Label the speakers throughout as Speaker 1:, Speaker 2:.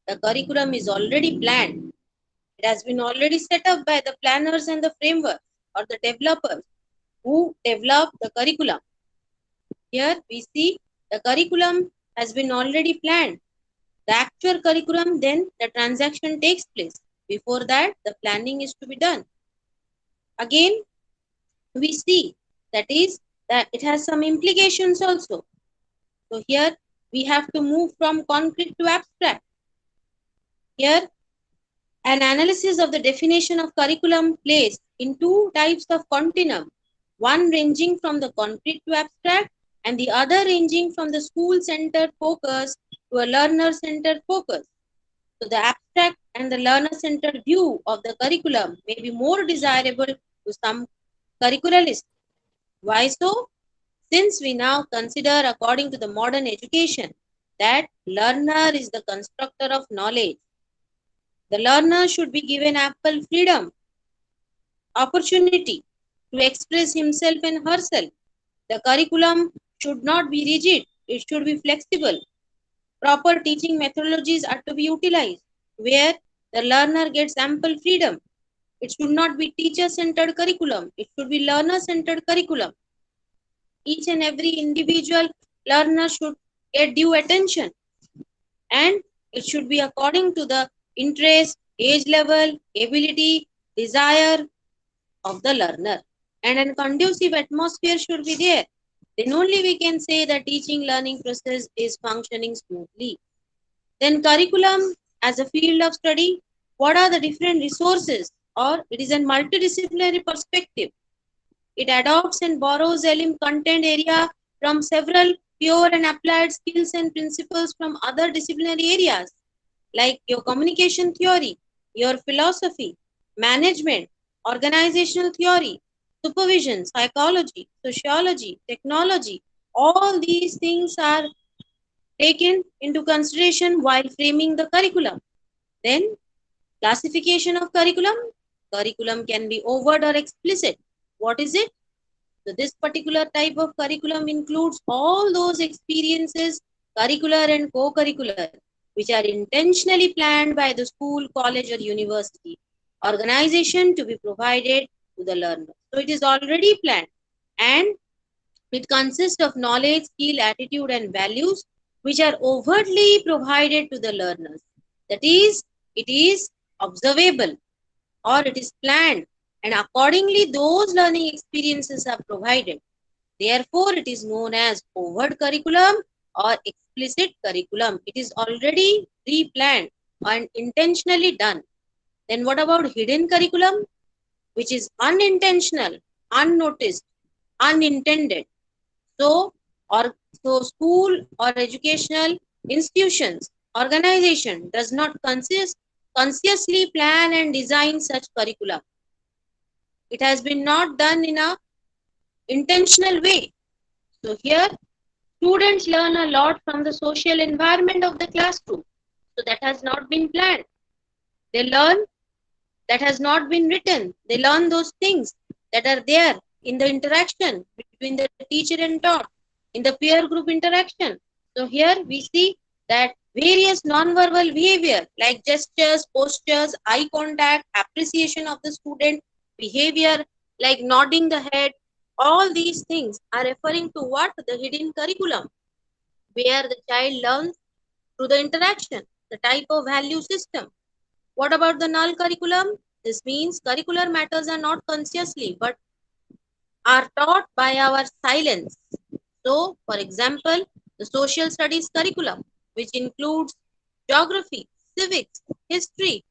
Speaker 1: The curriculum is already planned. It has been already set up by the planners and the framework or the developers who develop the curriculum. Here we see the curriculum has been already planned. The actual curriculum, then the transaction takes place. Before that, the planning is to be done. Again, we see that is that it has some implications also. So here we have to move from concrete to abstract. Here, an analysis of the definition of curriculum placed in two types of continuum, one ranging from the concrete to abstract and the other ranging from the school-centered focus to a learner-centered focus. So the abstract and the learner-centered view of the curriculum may be more desirable to some curricularists. Why so? Since we now consider, according to the modern education, that learner is the constructor of knowledge. The learner should be given ample freedom, opportunity to express himself and herself. The curriculum should not be rigid, it should be flexible. Proper teaching methodologies are to be utilized, where the learner gets ample freedom. It should not be teacher-centered curriculum, it should be learner-centered curriculum. Each and every individual learner should get due attention, and it should be according to the interest, age level, ability, desire of the learner. And a conducive atmosphere should be there. Then only we can say the teaching learning process is functioning smoothly. Then curriculum as a field of study, what are the different resources? Or it is a multidisciplinary perspective. It adopts and borrows element content area from several pure and applied skills and principles from other disciplinary areas like your communication theory, your philosophy, management, organizational theory, supervision, psychology, sociology, technology. All these things are taken into consideration while framing the curriculum. Then, classification of curriculum. Curriculum can be overt or explicit. What is it? So this particular type of curriculum includes all those experiences, curricular and co-curricular, which are intentionally planned by the school, college or university organization to be provided to the learner. So it is already planned, and it consists of knowledge, skill, attitude and values which are overtly provided to the learners. That is, it is observable or it is planned, and accordingly those learning experiences are provided. Therefore, it is known as overt curriculum or explicit curriculum. It is already pre-planned and intentionally done. Then what about hidden curriculum, which is unintentional, unnoticed, unintended? So, or so school or educational institutions, organization does not consciously plan and design such curriculum. It has been not done in a intentional way. So here students learn a lot from the social environment of the classroom. So that has not been planned. They learn that has not been written. They learn those things that are there in the interaction between the teacher and taught, in the peer group interaction. So here we see that various non-verbal behavior like gestures, postures, eye contact, appreciation of the student, behavior like nodding the head, all these things are referring to what? The hidden curriculum, where the child learns through the interaction, the type of value system. What about the null curriculum? This means curricular matters are not consciously but are taught by our silence. So, for example, the social studies curriculum, which includes geography, civics, history,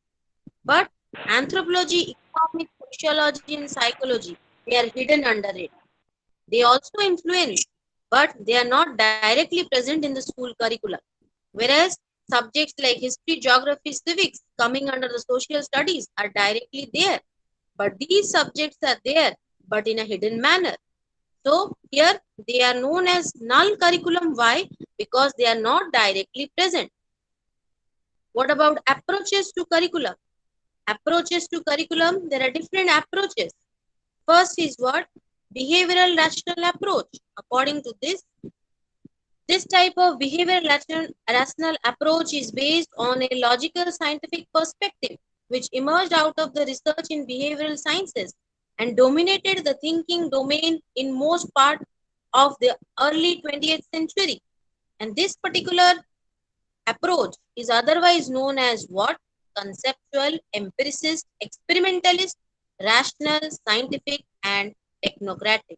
Speaker 1: but anthropology, economics, sociology, and psychology, they are hidden under it. They also influence, but they are not directly present in the school curriculum. Whereas subjects like history, geography, civics coming under the social studies are directly there. But these subjects are there, but in a hidden manner. So here they are known as null curriculum. Why? Because they are not directly present. What about approaches to curriculum? Approaches to curriculum, there are different approaches. First is what? Behavioral rational approach. According to this, This type of behavioral rational approach is based on a logical scientific perspective, which emerged out of the research in behavioral sciences and dominated the thinking domain in most part of the early 20th century. And this particular approach is otherwise known as what? Conceptual, empiricist, experimentalist, rational, scientific, and technocratic.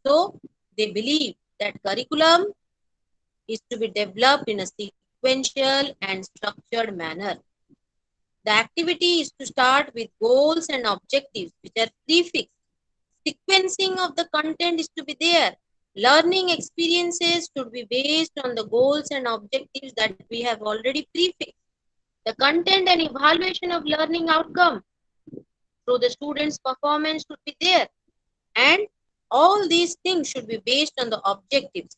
Speaker 1: So they believe that curriculum is to be developed in a sequential and structured manner. The activity is to start with goals and objectives which are prefixed. Sequencing of the content is to be there. Learning experiences should be based on the goals and objectives that we have already prefixed. The content and evaluation of learning outcome through the student's performance should be there. And all these things should be based on the objectives.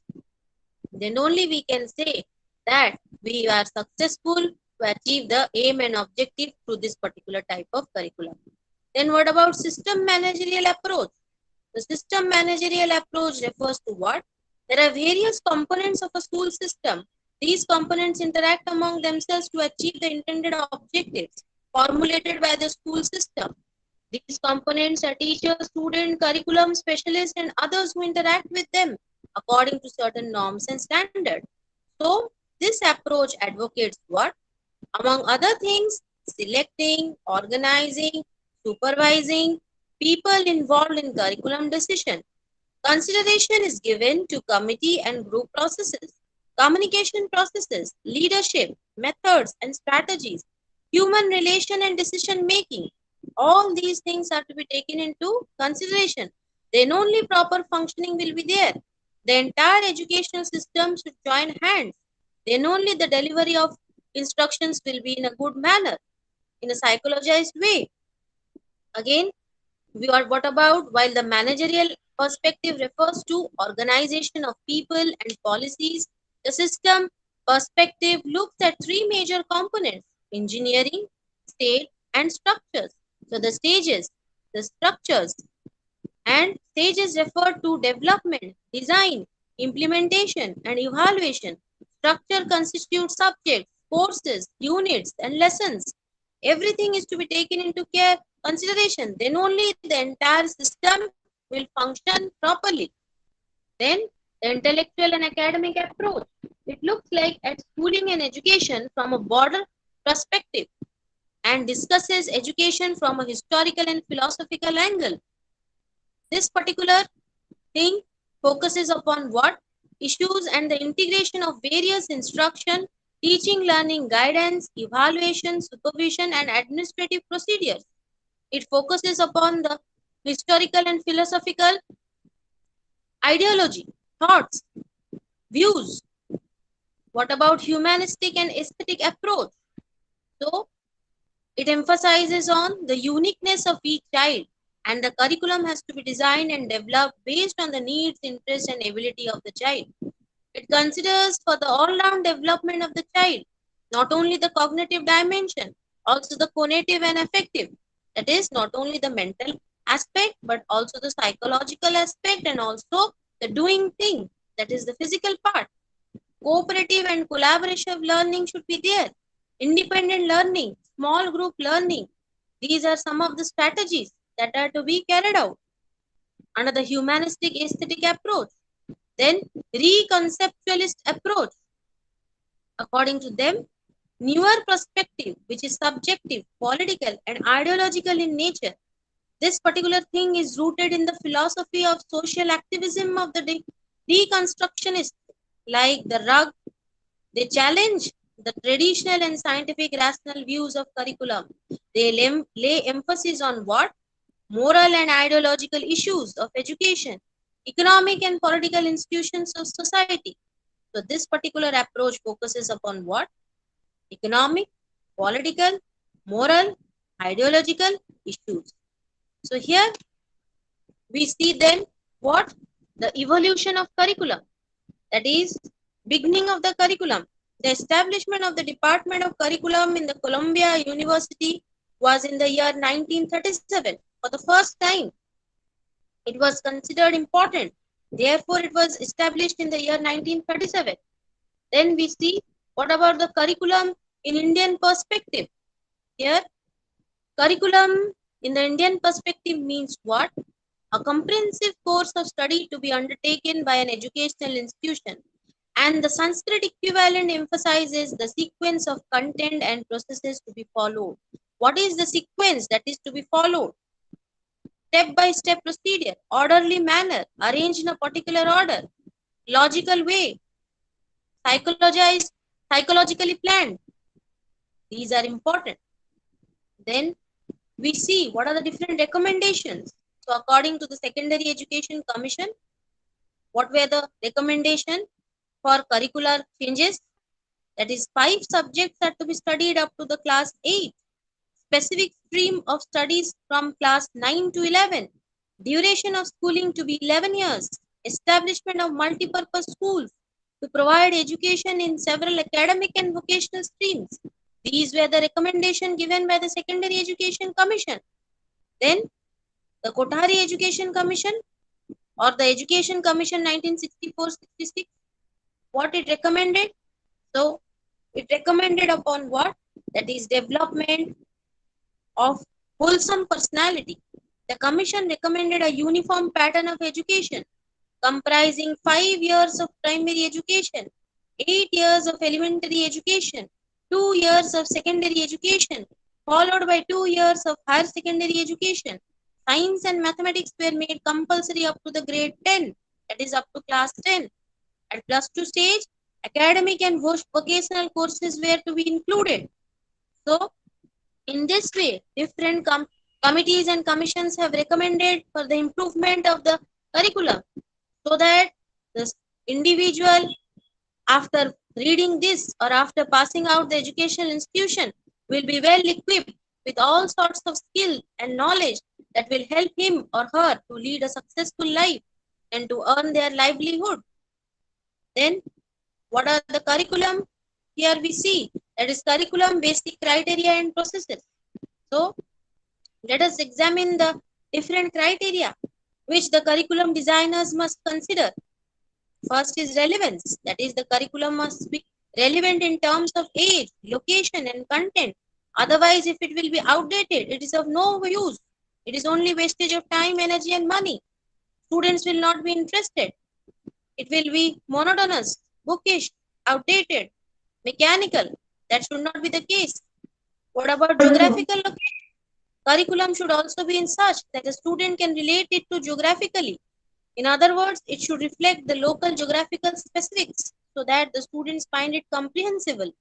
Speaker 1: Then only we can say that we are successful to achieve the aim and objective through this particular type of curriculum. Then what about system managerial approach? The system managerial approach refers to what? There are various components of a school system. These components interact among themselves to achieve the intended objectives formulated by the school system. These components are teachers, students, curriculum specialists, and others who interact with them according to certain norms and standards. So, this approach advocates what? Among other things, selecting, organizing, supervising people involved in curriculum decision. Consideration is given to committee and group processes, communication processes, leadership, methods and strategies, human relation and decision making. All these things are to be taken into consideration. Then only proper functioning will be there. The entire educational system should join hands. Then only the delivery of instructions will be in a good manner, in a psychologized way. Again, what about while the managerial perspective refers to organization of people and policies, the system perspective looks at three major components: engineering, state, and structures. So the stages, the structures, and stages refer to development, design, implementation, and evaluation. Structure constitutes subjects, courses, units, and lessons. Everything is to be taken into care consideration. Then only the entire system will function properly. Then the intellectual and academic approach. It looks like at schooling and education from a broader perspective and discusses education from a historical and philosophical angle. This particular thing focuses upon what? Issues and the integration of various instruction, teaching, learning, guidance, evaluation, supervision, and administrative procedures. It focuses upon the historical and philosophical ideology, thoughts, views. What about humanistic and aesthetic approach? So, it emphasizes on the uniqueness of each child, and the curriculum has to be designed and developed based on the needs, interests, and ability of the child. It considers for the all-round development of the child, not only the cognitive dimension, also the cognitive and affective. That is not only the mental aspect, but also the psychological aspect and also the doing thing, that is the physical part. Cooperative and collaborative learning should be there. Independent learning, small group learning. These are some of the strategies that are to be carried out under the humanistic aesthetic approach. Then reconceptualist approach. According to them, newer perspective, which is subjective, political, and ideological in nature. This particular thing is rooted in the philosophy of social activism of the deconstructionists, like the rug. They challenge the traditional and scientific rational views of curriculum. They lay emphasis on what? Moral and ideological issues of education, economic and political institutions of society. So this particular approach focuses upon what? Economic, political, moral, ideological issues. So here we see then what? The evolution of curriculum. That is beginning of the curriculum. The establishment of the Department of Curriculum in the Columbia University was in the year 1937. For the first time, it was considered important Therefore, it was established in the year 1937. Then we see what about the curriculum in Indian perspective. Here, curriculum in the Indian perspective means what? A comprehensive course of study to be undertaken by an educational institution. And the Sanskrit equivalent emphasizes the sequence of content and processes to be followed. What is the sequence that is to be followed? Step by step procedure, orderly manner, arranged in a particular order, logical way, psychologized, psychologically planned. These are important. Then we see what are the different recommendations. So according to the Secondary Education Commission, what were the recommendations for curricular changes? That is, 5 subjects are to be studied up to the class 8. Specific stream of studies from class 9 to 11. Duration of schooling to be 11 years. Establishment of multi-purpose schools to provide education in several academic and vocational streams. These were the recommendations given by the Secondary Education Commission. Then the Kothari Education Commission or the Education Commission 1964-66, what it recommended? So it recommended upon what? That is development of wholesome personality. The commission recommended a uniform pattern of education comprising 5 years of primary education, 8 years of elementary education, 2 years of secondary education, followed by 2 years of higher secondary education. Science and mathematics were made compulsory up to the grade 10, that is up to class 10. At plus 2 stage, academic and vocational courses were to be included. So, in this way, different committees and commissions have recommended for the improvement of the curriculum so that the individual, after reading this or after passing out the educational institution, will be well equipped with all sorts of skill and knowledge that will help him or her to lead a successful life and to earn their livelihood. Then, what are the curriculum? Here we see that is curriculum, basic criteria and processes. So, let us examine the different criteria which the curriculum designers must consider. First is relevance, that is, the curriculum must be relevant in terms of age, location, and content. Otherwise, if it will be outdated, it is of no use. It is only wastage of time, energy, and money. Students will not be interested. It will be monotonous, bookish, outdated, mechanical. That should not be the case. What about geographical location? Curriculum should also be in such that a student can relate it to geographically. In other words, it should reflect the local geographical specifics so that the students find it comprehensible.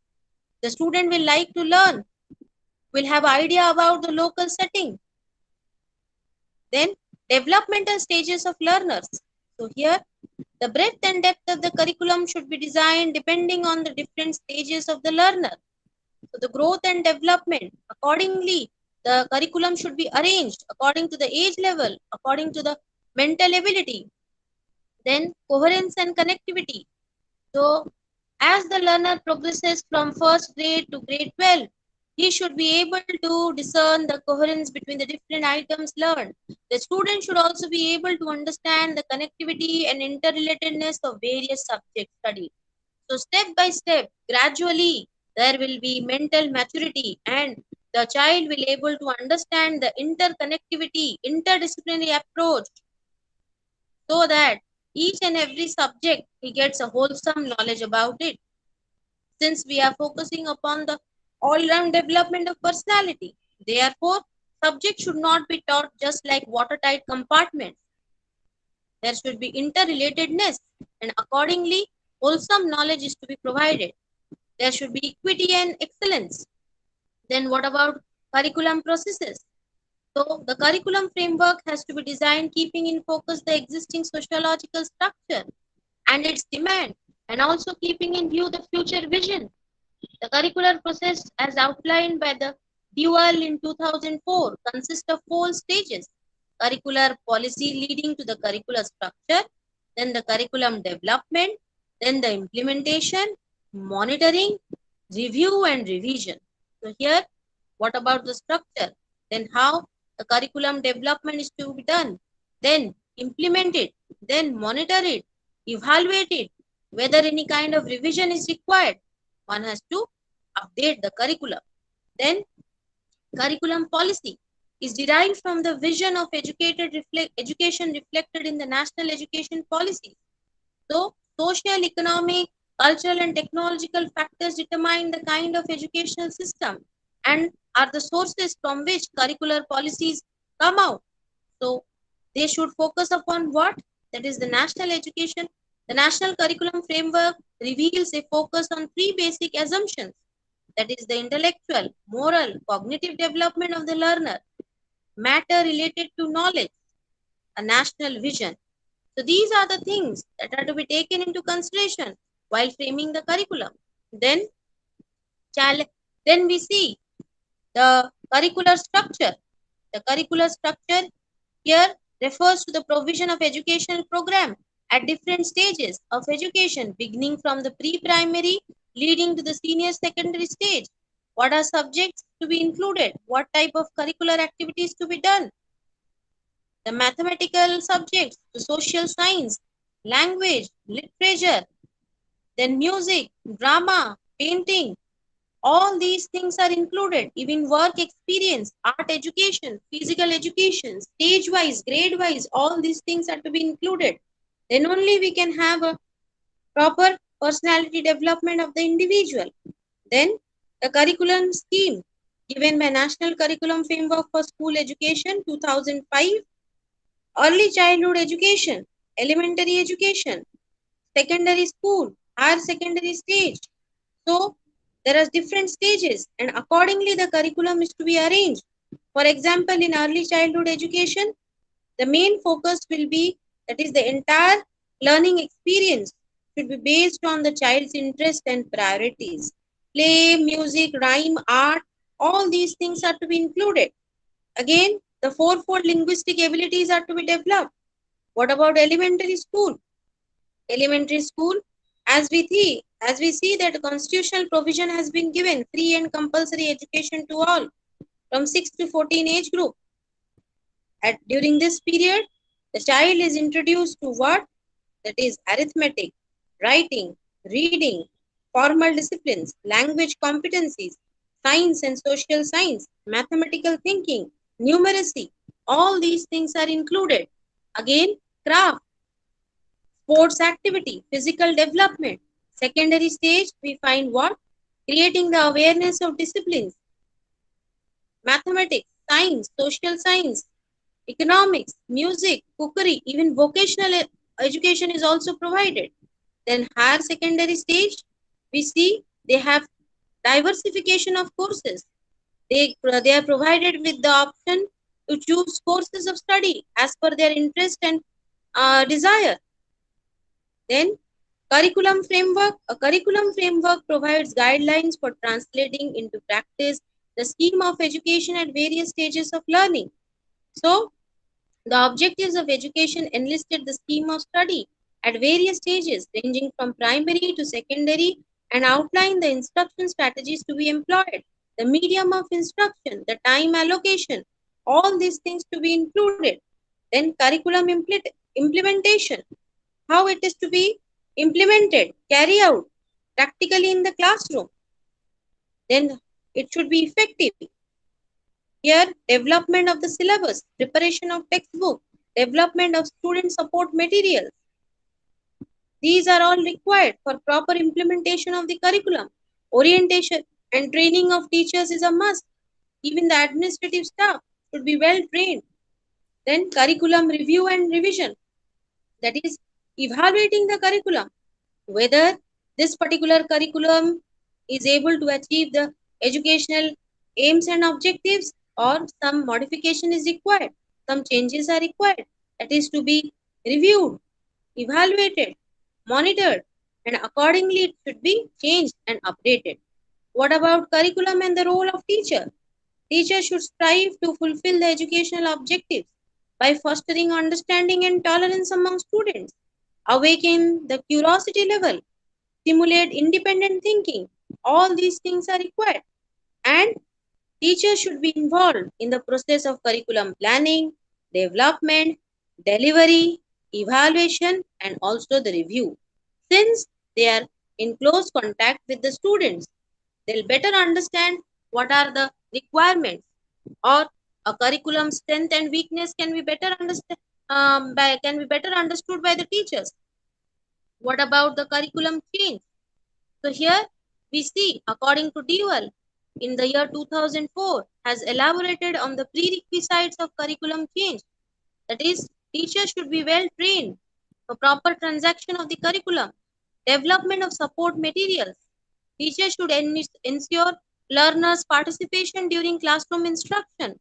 Speaker 1: The student will like to learn, will have idea about the local setting. Then, developmental stages of learners. So here, the breadth and depth of the curriculum should be designed depending on the different stages of the learner. So the growth and development, accordingly, the curriculum should be arranged according to the age level, according to the mental ability. Then coherence and connectivity. So as the learner progresses from first grade to grade 12, he should be able to discern the coherence between the different items learned. The student should also be able to understand the connectivity and interrelatedness of various subjects studied. So step by step, gradually, there will be mental maturity and the child will able to understand the interconnectivity, interdisciplinary approach so that each and every subject he gets a wholesome knowledge about it. Since we are focusing upon the all-round development of personality, therefore, subjects should not be taught just like watertight compartments. There should be interrelatedness and accordingly, wholesome knowledge is to be provided. There should be equity and excellence. Then what about curriculum processes? So the curriculum framework has to be designed keeping in focus the existing sociological structure and its demand, and also keeping in view the future vision. The curricular process, as outlined by the Dual in 2004, consists of 4 stages: curricular policy leading to the curricular structure, then the curriculum development, then the implementation, monitoring, review, and revision. So here, what about the structure? Then how the curriculum development is to be done? Then implement it. then monitor it, evaluate it, whether any kind of revision is required. One has to update the curriculum. Then curriculum policy is derived from the vision of education reflected in the national education policy. So, social, economic, cultural, and technological factors determine the kind of educational system and are the sources from which curricular policies come out. So, they should focus upon what? That is the national education. The national curriculum framework reveals a focus on three basic assumptions, that is the intellectual, moral, cognitive development of the learner, matter related to knowledge, a national vision. So these are the things that are to be taken into consideration while framing the curriculum. Then, then we see the curricular structure. The curricular structure here refers to the provision of educational program at different stages of education, beginning from the pre-primary, leading to the senior secondary stage. What are subjects to be included? What type of curricular activities to be done? The mathematical subjects, the social science, language, literature, then music, drama, painting, all these things are included. Even work experience, art education, physical education, stage wise, grade wise, all these things are to be included. Then only we can have a proper personality development of the individual. Then the curriculum scheme given by National Curriculum Framework for School Education 2005, early childhood education, elementary education, secondary school, higher secondary stage. So there are different stages and accordingly the curriculum is to be arranged. For example, in early childhood education, the main focus will be, that is the entire learning experience should be based on the child's interest and priorities. Play, music, rhyme, art, all these things are to be included. Again, the fourfold linguistic abilities are to be developed. What about elementary school? Elementary school, as we see that constitutional provision has been given free and compulsory education to all from 6 to 14 age group. During this period, the child is introduced to what? That is arithmetic, writing, reading, formal disciplines, language competencies, science and social science, mathematical thinking, numeracy. All these things are included. Again, craft, sports activity, physical development. Secondary stage, we find what? Creating the awareness of disciplines, mathematics, science, social science, economics, music, cookery, even vocational education is also provided. Then higher secondary stage, we see they have diversification of courses. They are provided with the option to choose courses of study as per their interest and desire. Then a curriculum framework provides guidelines for translating into practice the scheme of education at various stages of learning. So the objectives of education enlisted the scheme of study at various stages, ranging from primary to secondary, and outline the instruction strategies to be employed, the medium of instruction, the time allocation, all these things to be included. Then curriculum implementation, how it is to be implemented, carry out practically in the classroom. Then it should be effective. Here, development of the syllabus, preparation of textbook, development of student support materials. These are all required for proper implementation of the curriculum. Orientation and training of teachers is a must. Even the administrative staff should be well trained. Then curriculum review and revision, that is evaluating the curriculum, whether this particular curriculum is able to achieve the educational aims and objectives or some modification is required, some changes are required. That is to be reviewed, evaluated, monitored, and accordingly it should be changed and updated. What about curriculum and the role of teacher? Teachers should strive to fulfill the educational objectives by fostering understanding and tolerance among students, awaken the curiosity level, stimulate independent thinking. All these things are required. And teachers should be involved in the process of curriculum planning, development, delivery. evaluation, and also the review. Since they are in close contact with the students, they'll better understand what are the requirements, or a curriculum strength and weakness can be better understand can be better understood by the teachers. What about the curriculum change? So here we see, according to Dewell, in the year 2004, has elaborated on the prerequisites of curriculum change. That is, teachers should be well trained for proper transaction of the curriculum, development of support materials. Teachers should ensure learners' participation during classroom instruction.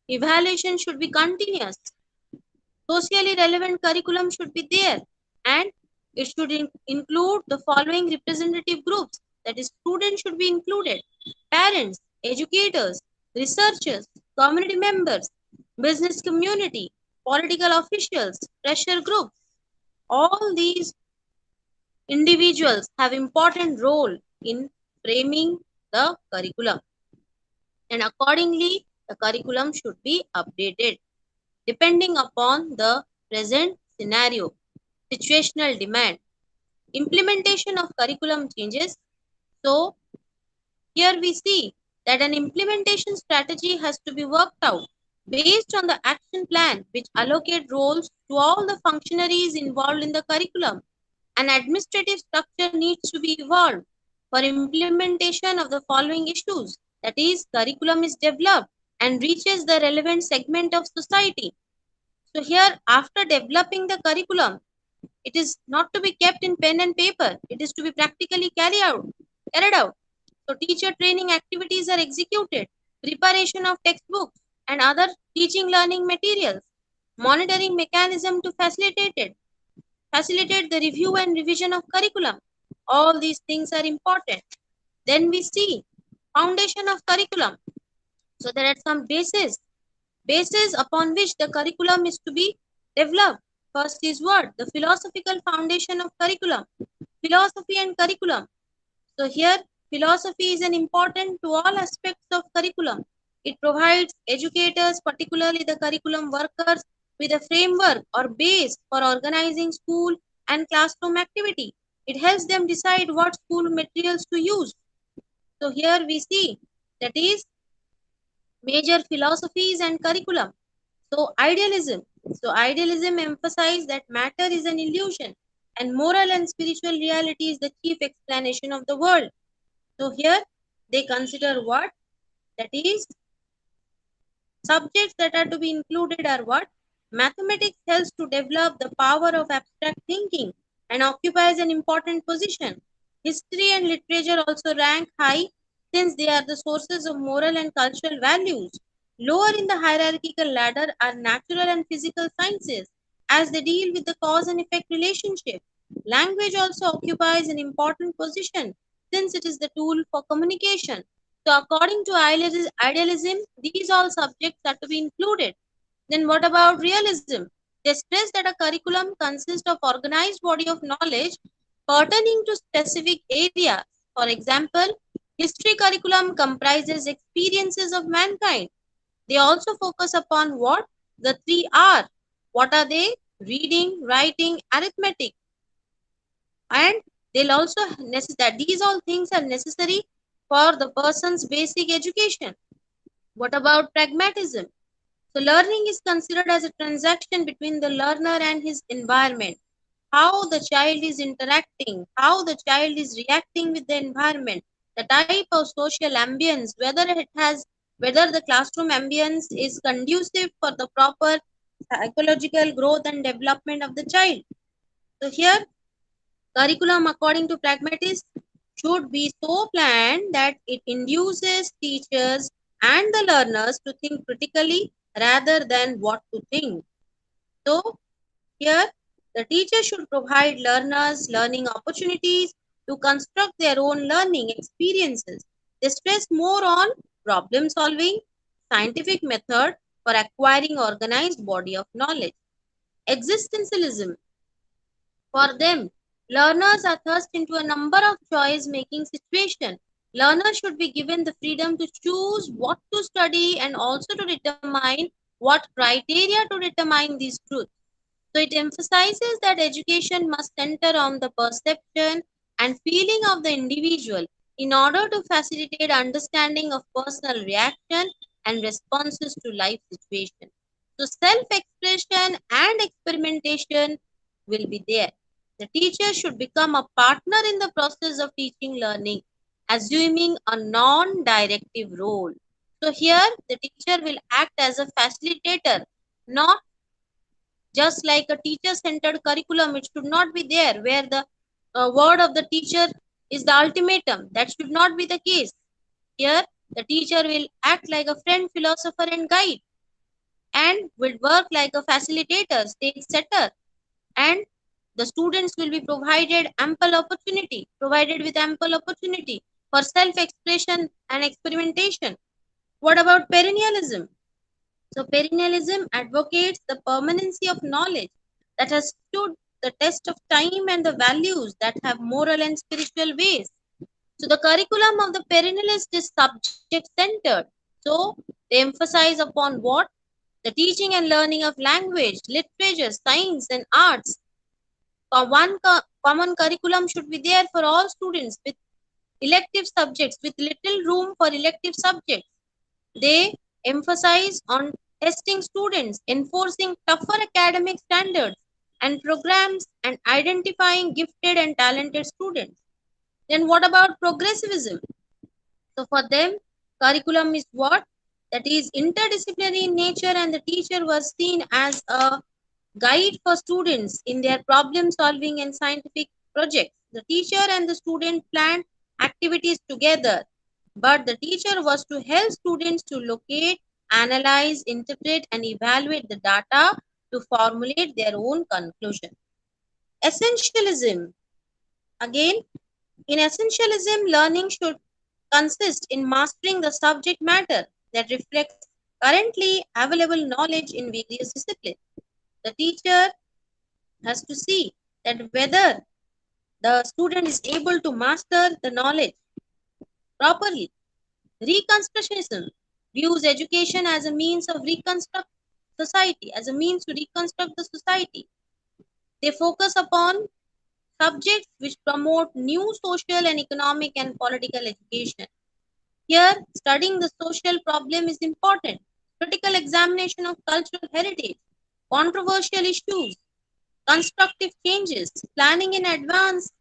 Speaker 1: Evaluation should be continuous. Socially relevant curriculum should be there, and it should include the following representative groups. That is, students should be included, parents, educators, researchers, community members, business community, political officials, pressure groups. All these individuals have important role in framing the curriculum, and accordingly the curriculum should be updated depending upon the present scenario, situational demand, implementation of curriculum changes. So here we see that an implementation strategy has to be worked out based on the action plan which allocate roles to all the functionaries involved in the curriculum. An administrative structure needs to be evolved for implementation of the following issues. That is, curriculum is developed and reaches the relevant segment of society. So here, after developing the curriculum, it is not to be kept in pen and paper. It is to be practically carried out. So teacher training activities are executed, preparation of textbooks and other teaching learning materials, monitoring mechanism to facilitate the review and revision of curriculum. All these things are important. Then we see foundation of curriculum. So there are some bases upon which the curriculum is to be developed. First is what? The philosophical foundation of curriculum. Philosophy and curriculum. So here, philosophy is an important to all aspects of curriculum. It provides educators, particularly the curriculum workers, with a framework or base for organizing school and classroom activity. It helps them decide what school materials to use. So here we see, that is, major philosophies and curriculum. So idealism. So idealism emphasizes that matter is an illusion and moral and spiritual reality is the chief explanation of the world. So here they consider what? That is, subjects that are to be included are what? Mathematics helps to develop the power of abstract thinking and occupies an important position. History and literature also rank high since they are the sources of moral and cultural values. Lower in the hierarchical ladder are natural and physical sciences as they deal with the cause and effect relationship. Language also occupies an important position since it is the tool for communication. So, according to idealism, these all subjects are to be included. Then, what about realism? They stress that a curriculum consists of organized body of knowledge pertaining to specific areas. For example, history curriculum comprises experiences of mankind. They also focus upon what? The three R. What are they? Reading, writing, arithmetic. And they'll also that these all things are necessary for the person's basic education. What about pragmatism? So learning is considered as a transaction between the learner and his environment. How the child is interacting, how the child is reacting with the environment, the type of social ambience, whether the classroom ambience is conducive for the proper psychological growth and development of the child. So here, curriculum according to pragmatists should be so planned that it induces teachers and the learners to think critically rather than what to think. So here, the teacher should provide learners learning opportunities to construct their own learning experiences. They stress more on problem solving, scientific method for acquiring organized body of knowledge. Existentialism. For them, learners are thrust into a number of choice-making situations. Learners should be given the freedom to choose what to study and also to determine what criteria to determine these truths. So it emphasizes that education must center on the perception and feeling of the individual in order to facilitate understanding of personal reaction and responses to life situation. So self-expression and experimentation will be there. The teacher should become a partner in the process of teaching learning, assuming a non-directive role. So here the teacher will act as a facilitator, not just like a teacher centered curriculum. It should not be there where the word of the teacher is the ultimatum. That should not be the case. Here the teacher will act like a friend, philosopher and guide, and will work like a facilitator, stage setter, and the students will be provided with ample opportunity for self expression and experimentation. What about perennialism? So perennialism advocates the permanency of knowledge that has stood the test of time and the values that have moral and spiritual ways. So the curriculum of the perennialist is subject centered. So they emphasize upon what? The teaching and learning of language, literature, science and arts. One common curriculum should be there for all students with elective subjects, with little room for elective subjects. They emphasize on testing students, enforcing tougher academic standards and programs, and identifying gifted and talented students. Then what about progressivism? So for them, curriculum is what? That is interdisciplinary in nature, and the teacher was seen as a guide for students in their problem solving and scientific projects. The teacher and the student planned activities together, but the teacher was to help students to locate, analyze, interpret, and evaluate the data to formulate their own conclusion. Essentialism. Again, in essentialism, learning should consist in mastering the subject matter that reflects currently available knowledge in various disciplines. The teacher has to see that whether the student is able to master the knowledge properly. Reconstructionism views education as a means of reconstruct society, as a means to reconstruct the society. They focus upon subjects which promote new social and economic and political education. Here, studying the social problem is important. Critical examination of cultural heritage, controversial issues, constructive changes, planning in advance,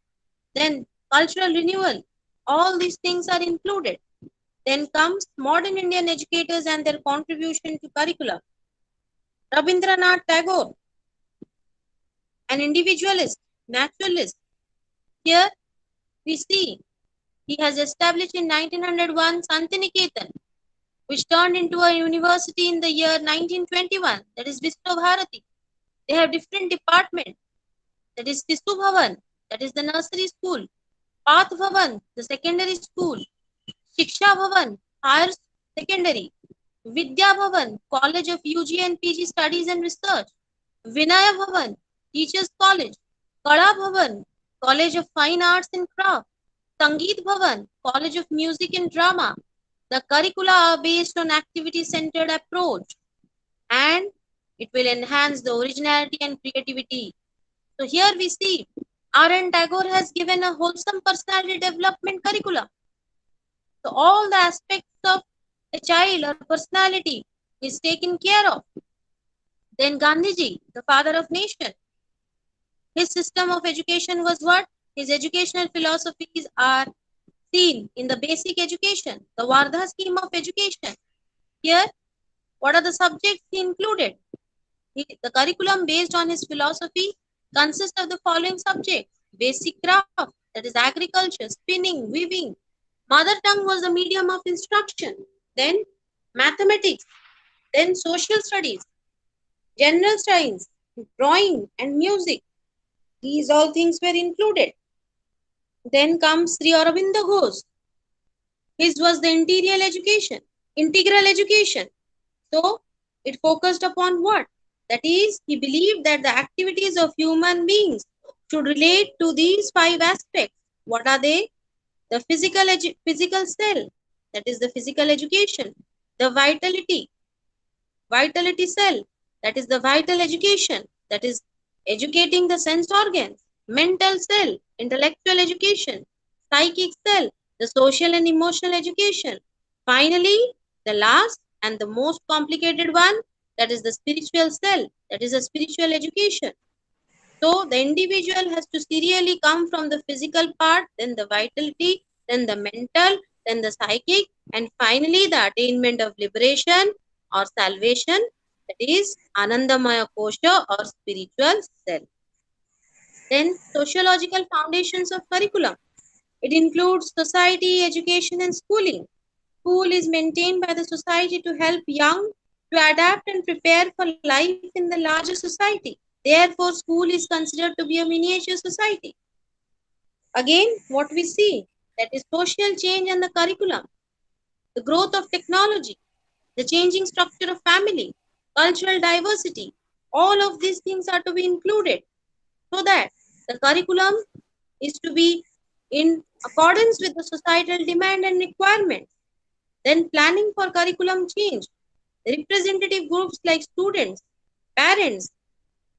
Speaker 1: then cultural renewal. All these things are included. Then comes modern Indian educators and their contribution to curriculum. Rabindranath Tagore, an individualist, naturalist. Here we see he has established in 1901 Santiniketan, which turned into a university in the year 1921, that is Vishnu Bharati. They have different departments, that is Sisu Bhavan, that is the nursery school, Path Bhavan, the secondary school, Shiksha Bhavan, higher secondary, Vidya Bhavan, College of UG and PG Studies and Research, Vinaya Bhavan, Teachers College, Kala Bhavan, College of Fine Arts and Craft, Sangeet Bhavan, College of Music and Drama. The curricula are based on activity-centered approach, and it will enhance the originality and creativity. So here we see R.N. Tagore has given a wholesome personality development curriculum. So all the aspects of a child or personality is taken care of. Then Gandhiji, the father of nation, his system of education was what? His educational philosophies are seen in the basic education, the Vardha scheme of education. Here, what are the subjects he included? The curriculum based on his philosophy consists of the following subjects: basic craft, that is agriculture, spinning, weaving. Mother tongue was the medium of instruction. Then mathematics, then social studies, general science, drawing and music. These all things were included. Then comes Sri Aurobindo Ghosh. His was the integral education. So it focused upon what? That is, he believed that the activities of human beings should relate to these five aspects. What are they? The physical cell, that is the physical education. The vitality cell, that is the vital education, that is educating the sense organs, mental cell, intellectual education, psychic cell, the social and emotional education. Finally, the last and the most complicated one, that is the spiritual cell, that is a spiritual education. So the individual has to serially come from the physical part, then the vitality, then the mental, then the psychic, and finally the attainment of liberation or salvation, that is Anandamaya Kosha or spiritual self. Then sociological foundations of curriculum. It includes society, education, and schooling. School is maintained by the society to help young to adapt and prepare for life in the larger society. Therefore, school is considered to be a miniature society. Again, what we see, that is social change and the curriculum, the growth of technology, the changing structure of family, cultural diversity. All of these things are to be included so that the curriculum is to be in accordance with the societal demand and requirements. Then planning for curriculum change. Representative groups like students, parents,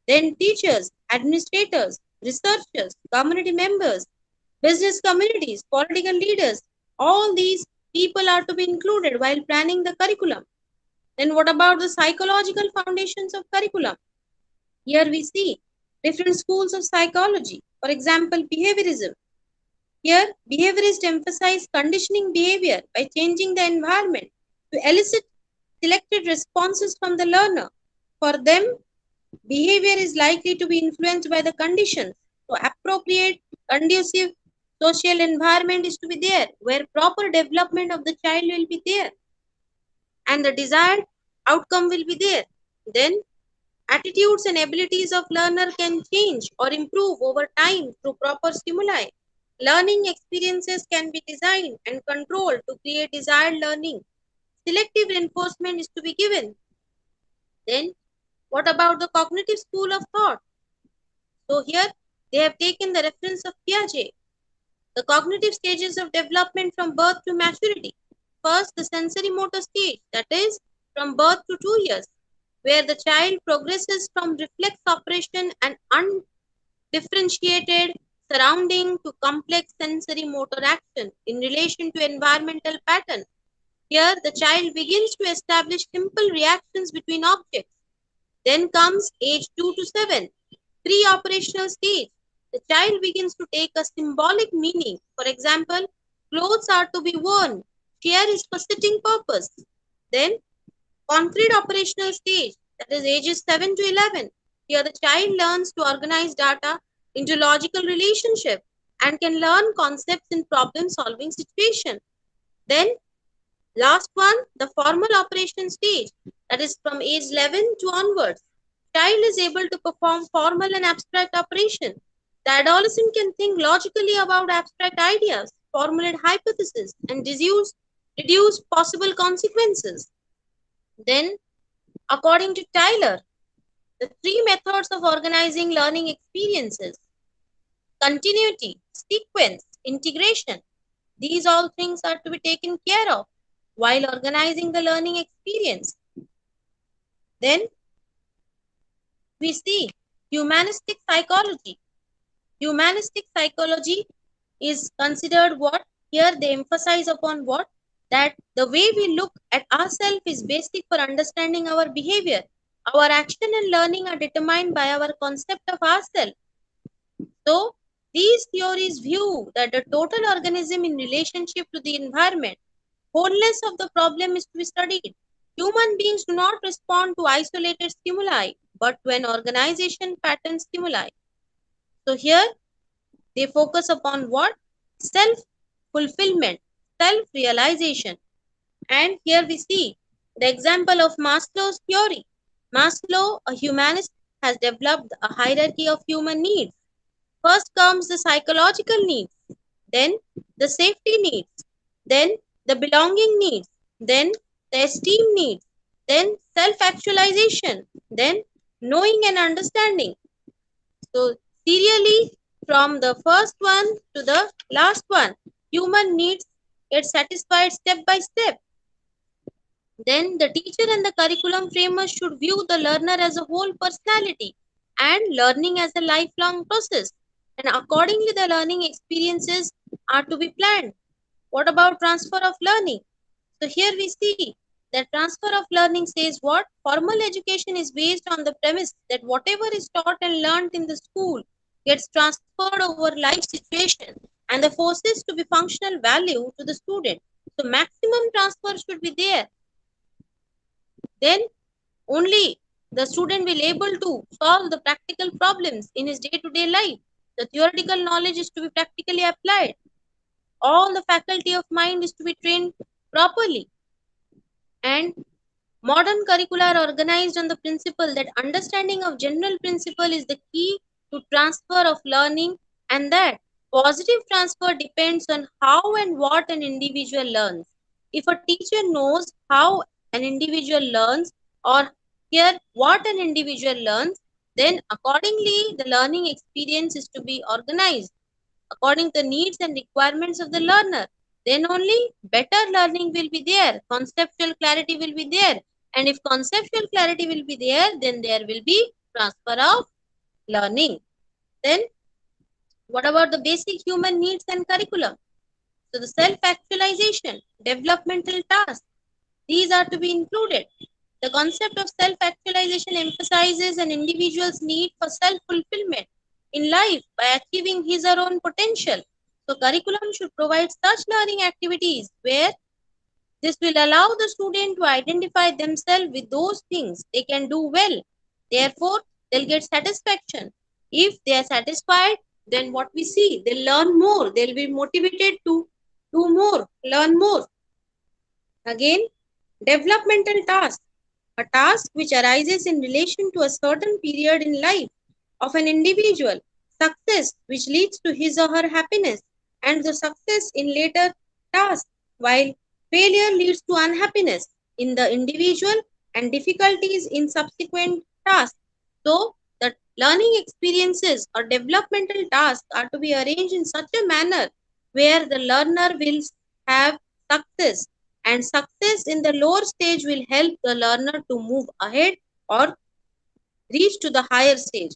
Speaker 1: then teachers, administrators, researchers, community members, business communities, political leaders, all these people are to be included while planning the curriculum. Then what about the psychological foundations of curriculum? Here we see different schools of psychology. For example, behaviorism. Here, behaviorists emphasize conditioning behavior by changing the environment to elicit selected responses from the learner. For them, behavior is likely to be influenced by the conditions. So, appropriate, conducive social environment is to be there, where proper development of the child will be there and the desired outcome will be there. Then, attitudes and abilities of learner can change or improve over time through proper stimuli. Learning experiences can be designed and controlled to create desired learning. Selective reinforcement is to be given. Then, what about the cognitive school of thought? So, here they have taken the reference of Piaget, the cognitive stages of development from birth to maturity. First, the sensory motor stage, that is, from birth to 2 years, where the child progresses from reflex operation and undifferentiated surrounding to complex sensory motor action in relation to environmental pattern. Here, the child begins to establish simple reactions between objects. Then comes age 2 to 7, pre-operational stage. The child begins to take a symbolic meaning. For example, clothes are to be worn. Chair is for sitting purpose. Then concrete operational stage, that is ages 7 to 11. Here the child learns to organize data into logical relationship and can learn concepts in problem solving situation. Then last one, the formal operation stage, that is from age 11 to onwards. Child is able to perform formal and abstract operation. The adolescent can think logically about abstract ideas, formulate hypotheses, and deduce possible consequences. Then, according to Tyler, the three methods of organizing learning experiences: continuity, sequence, integration. These all things are to be taken care of while organizing the learning experience. Then we see humanistic psychology. Humanistic psychology is considered what? Here they emphasize upon what? That the way we look at ourselves is basic for understanding our behavior. Our action and learning are determined by our concept of ourselves. So, these theories view that the total organism in relationship to the environment, wholeness of the problem is to be studied. Human beings do not respond to isolated stimuli, but to an organization pattern stimuli. So, here they focus upon what? Self fulfillment, self realization. And here we see the example of Maslow's theory. Maslow, a humanist, has developed a hierarchy of human needs. First comes the psychological needs, then the safety needs, then the belonging needs, then the esteem needs, then self actualization, then knowing and understanding. So, serially, from the first one to the last one, human needs get satisfied step by step. Then the teacher and the curriculum framers should view the learner as a whole personality and learning as a lifelong process. And accordingly, the learning experiences are to be planned. What about transfer of learning? So here we see that transfer of learning says what? Formal education is based on the premise that whatever is taught and learned in the school gets transferred over life situation and the forces to be functional value to the student. So maximum transfer should be there. Then only the student will able to solve the practical problems in his day-to-day life. The theoretical knowledge is to be practically applied. All the faculty of mind is to be trained properly. And modern curricula are organized on the principle that understanding of general principle is the key to transfer of learning, and that positive transfer depends on how and what an individual learns. If a teacher knows how an individual learns, or here what an individual learns, then accordingly the learning experience is to be organized according to the needs and requirements of the learner. Then only better learning will be there, conceptual clarity will be there. And if conceptual clarity will be there, then there will be transfer of learning. Then what about the basic human needs and curriculum? So the self-actualization, developmental tasks, these are to be included. The concept of self-actualization emphasizes an individual's need for self-fulfillment in life by achieving his or her own potential. So curriculum should provide such learning activities where this will allow the student to identify themselves with those things they can do well. Therefore, they'll get satisfaction. If they are satisfied, then what we see, they'll learn more. They'll be motivated to do more, learn more. Again, developmental task, a task which arises in relation to a certain period in life of an individual, success which leads to his or her happiness, and the success in later tasks, while failure leads to unhappiness in the individual and difficulties in subsequent tasks. So, the learning experiences or developmental tasks are to be arranged in such a manner where the learner will have success, and success in the lower stage will help the learner to move ahead or reach to the higher stage.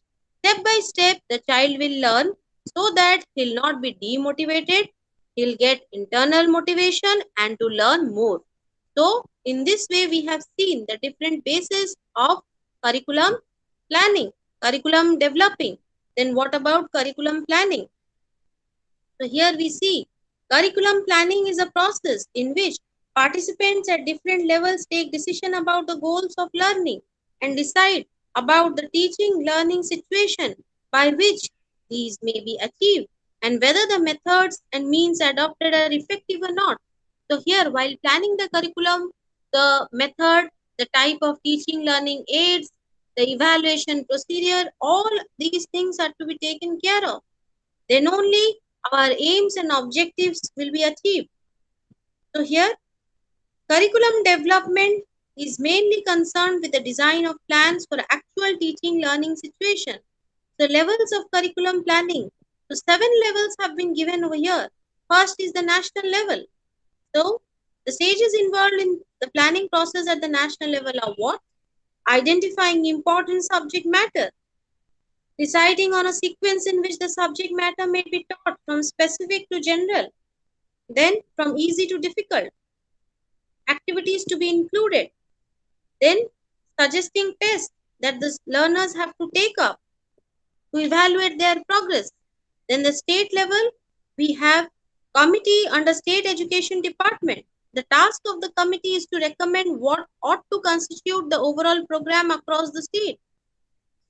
Speaker 1: Step by step, the child will learn so that he'll not be demotivated, he'll get internal motivation and to learn more. So, in this way, we have seen the different bases of curriculum planning, curriculum developing. Then, what about curriculum planning? So here we see curriculum planning is a process in which participants at different levels take decision about the goals of learning and decide about the teaching learning situation by which these may be achieved and whether the methods and means adopted are effective or not. So here while planning the curriculum, the method, the type of teaching learning aids, the evaluation procedure, all these things are to be taken care of. Then only our aims and objectives will be achieved. So here, curriculum development is mainly concerned with the design of plans for actual teaching learning situation. So levels of curriculum planning. So 7 levels have been given over here. First is the national level. So the stages involved in the planning process at the national level are what? Identifying important subject matter, deciding on a sequence in which the subject matter may be taught from specific to general, then from easy to difficult, activities to be included, then suggesting tests that the learners have to take up to evaluate their progress. Then the state level, we have committee under state education department. The task of the committee is to recommend what ought to constitute the overall program across the state.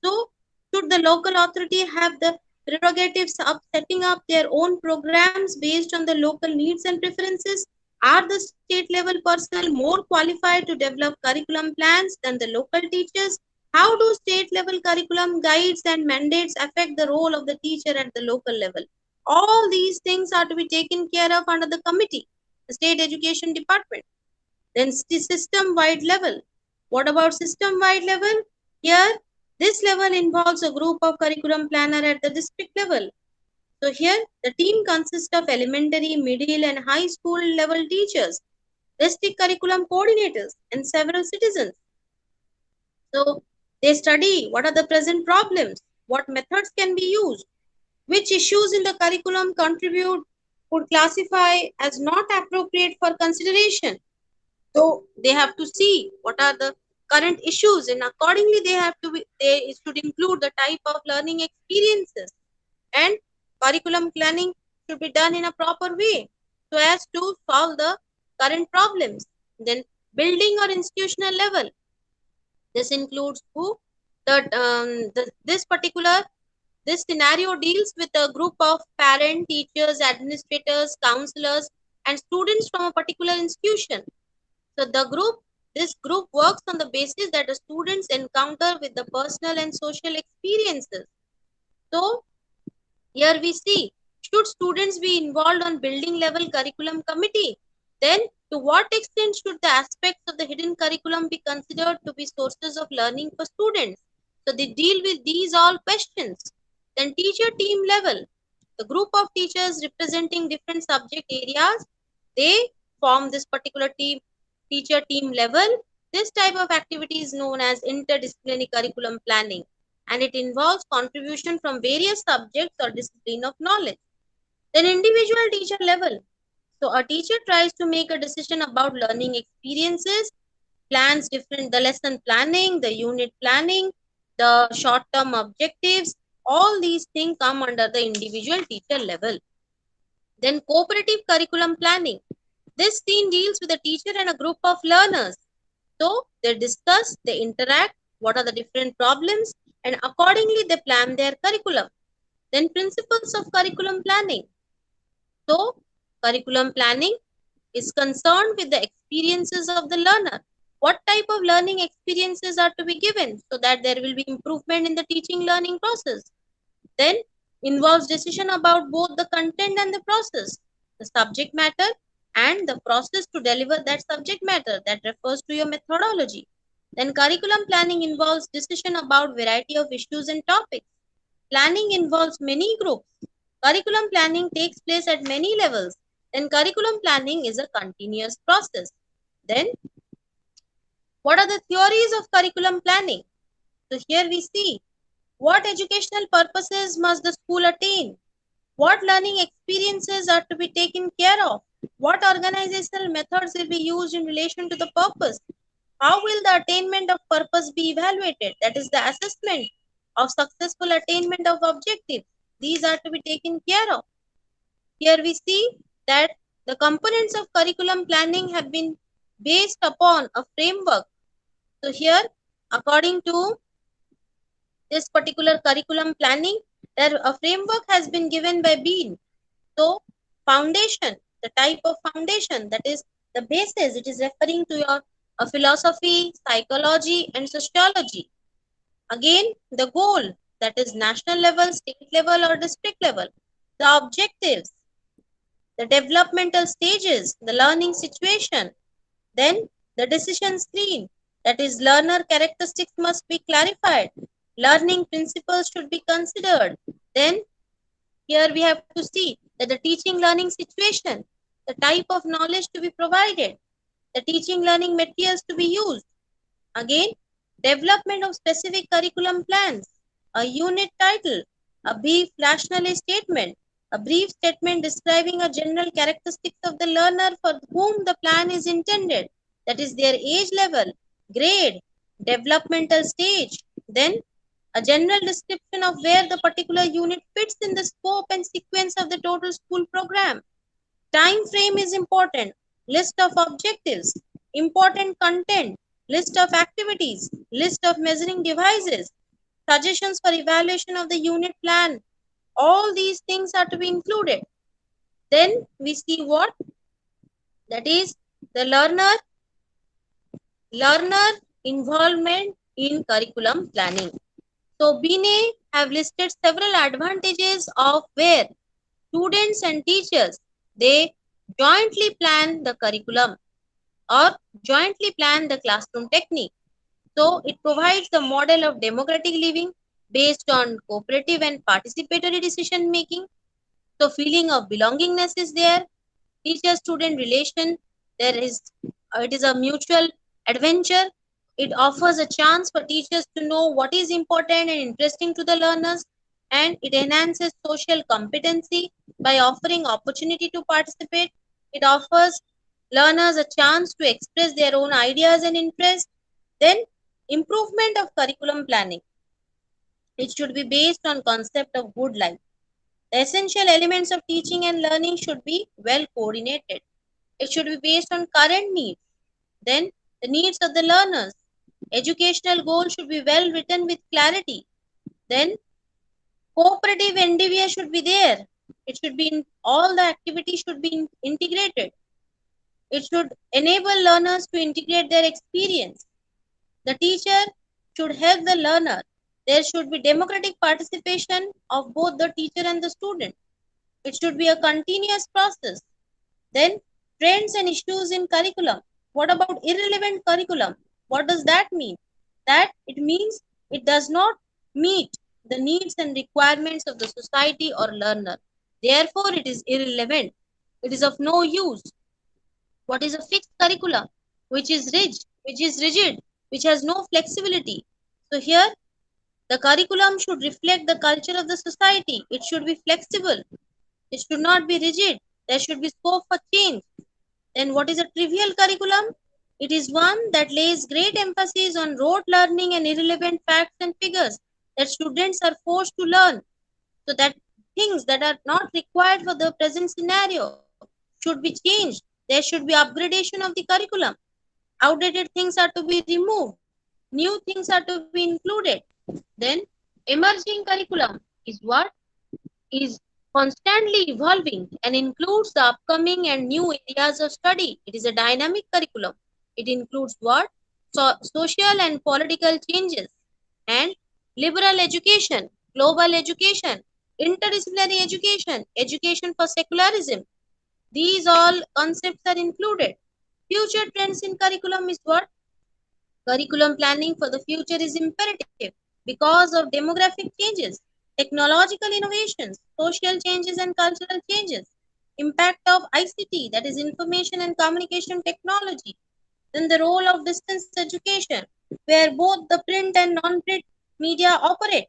Speaker 1: So, should the local authority have the prerogatives of setting up their own programs based on the local needs and preferences? Are the state level personnel more qualified to develop curriculum plans than the local teachers? How do state level curriculum guides and mandates affect the role of the teacher at the local level? All these things are to be taken care of under the committee, the state education department. Then system-wide level. What about system-wide level? Here, this level involves a group of curriculum planner at the district level. So here, the team consists of elementary, middle and high school level teachers, district curriculum coordinators and several citizens. So They study what are the present problems, what methods can be used, which issues in the curriculum contribute could classify as not appropriate for consideration. So they have to see what are the current issues, and accordingly they should include the type of learning experiences, and curriculum planning should be done in a proper way so as to solve the current problems. Then building or institutional level, this includes who this particular this scenario deals with a group of parent, teachers, administrators, counselors, and students from a particular institution. So this group works on the basis that the students encounter with the personal and social experiences. So here we see, should students be involved on building level curriculum committee? Then to what extent should the aspects of the hidden curriculum be considered to be sources of learning for students? So they deal with these all questions. Then teacher team level, the group of teachers representing different subject areas, they form this particular teacher team level. This type of activity is known as interdisciplinary curriculum planning, and it involves contribution from various subjects or discipline of knowledge. Then individual teacher level, so a teacher tries to make a decision about learning experiences, plans different the lesson planning, the unit planning, the short term objectives. All these things come under the individual teacher level. Then cooperative curriculum planning, this scene deals with a teacher and a group of learners. So they discuss, they interact, what are the different problems, and accordingly they plan their curriculum. Then principles of curriculum planning. So curriculum planning is concerned with the experiences of the learner. What type of learning experiences are to be given so that there will be improvement in the teaching learning process. Then involves decision about both the content and the process, the subject matter and the process to deliver that subject matter, that refers to your methodology. Then curriculum planning involves decision about variety of issues and topics. Planning involves many groups. Curriculum planning takes place at many levels. Then curriculum planning is a continuous process. Then what are the theories of curriculum planning? So here we see, what educational purposes must the school attain? What learning experiences are to be taken care of? What organizational methods will be used in relation to the purpose? How will the attainment of purpose be evaluated? That is the assessment of successful attainment of objectives. These are to be taken care of. Here we see that the components of curriculum planning have been based upon a framework. So here, according to this particular curriculum planning, there a framework has been given by Bean. So foundation, the type of foundation, that is the basis, it is referring to your philosophy, psychology, and sociology. Again, the goal, that is national level, state level, or district level. The objectives, the developmental stages, the learning situation. Then the decision screen, that is learner characteristics must be clarified. Learning principles should be considered. Then here we have to see that the teaching learning situation, the type of knowledge to be provided, the teaching learning materials to be used. Again, development of specific curriculum plans, a unit title, a brief rationale statement, a brief statement describing a general characteristics of the learner for whom the plan is intended, that is their age level, grade, developmental stage. Then a general description of where the particular unit fits in the scope and sequence of the total school program. Time frame is important. List of objectives, important content, list of activities, list of measuring devices, suggestions for evaluation of the unit plan. All these things are to be included. Then we see what? That is the learner involvement in curriculum planning. So Bine have listed several advantages of where students and teachers, they jointly plan the curriculum or jointly plan the classroom technique. So it provides the model of democratic living based on cooperative and participatory decision making. So feeling of belongingness is there. Teacher student relation, there is it is a mutual adventure. It offers a chance for teachers to know what is important and interesting to the learners, and it enhances social competency by offering opportunity to participate. It offers learners a chance to express their own ideas and interests. Then, improvement of curriculum planning. It should be based on concept of good life. The essential elements of teaching and learning should be well coordinated. It should be based on current needs. Then, the needs of the learners. Educational goals should be well written with clarity. Then, cooperative endeavor should be there. It should be in all the activities should be integrated. It should enable learners to integrate their experience. The teacher should help the learner. There should be democratic participation of both the teacher and the student. It should be a continuous process. Then, trends and issues in curriculum. What about irrelevant curriculum? What does that mean? That it means it does not meet the needs and requirements of the society or learner. Therefore, it is irrelevant. It is of no use. What is a fixed curriculum? Which is rigid, which has no flexibility. So here, the curriculum should reflect the culture of the society. It should be flexible. It should not be rigid. There should be scope for change. Then what is a trivial curriculum? It is one that lays great emphasis on rote learning and irrelevant facts and figures that students are forced to learn. So that things that are not required for the present scenario should be changed. There should be upgradation of the curriculum. Outdated things are to be removed. New things are to be included. Then emerging curriculum is what is constantly evolving and includes the upcoming and new areas of study. It is a dynamic curriculum. It includes what? Social and political changes and liberal education, global education, interdisciplinary education, education for secularism. These all concepts are included. Future trends in curriculum is what? Curriculum planning for the future is imperative because of demographic changes, technological innovations, social changes, and cultural changes. Impact of ICT, that is information and communication technology. Then the role of distance education, where both the print and non-print media operate.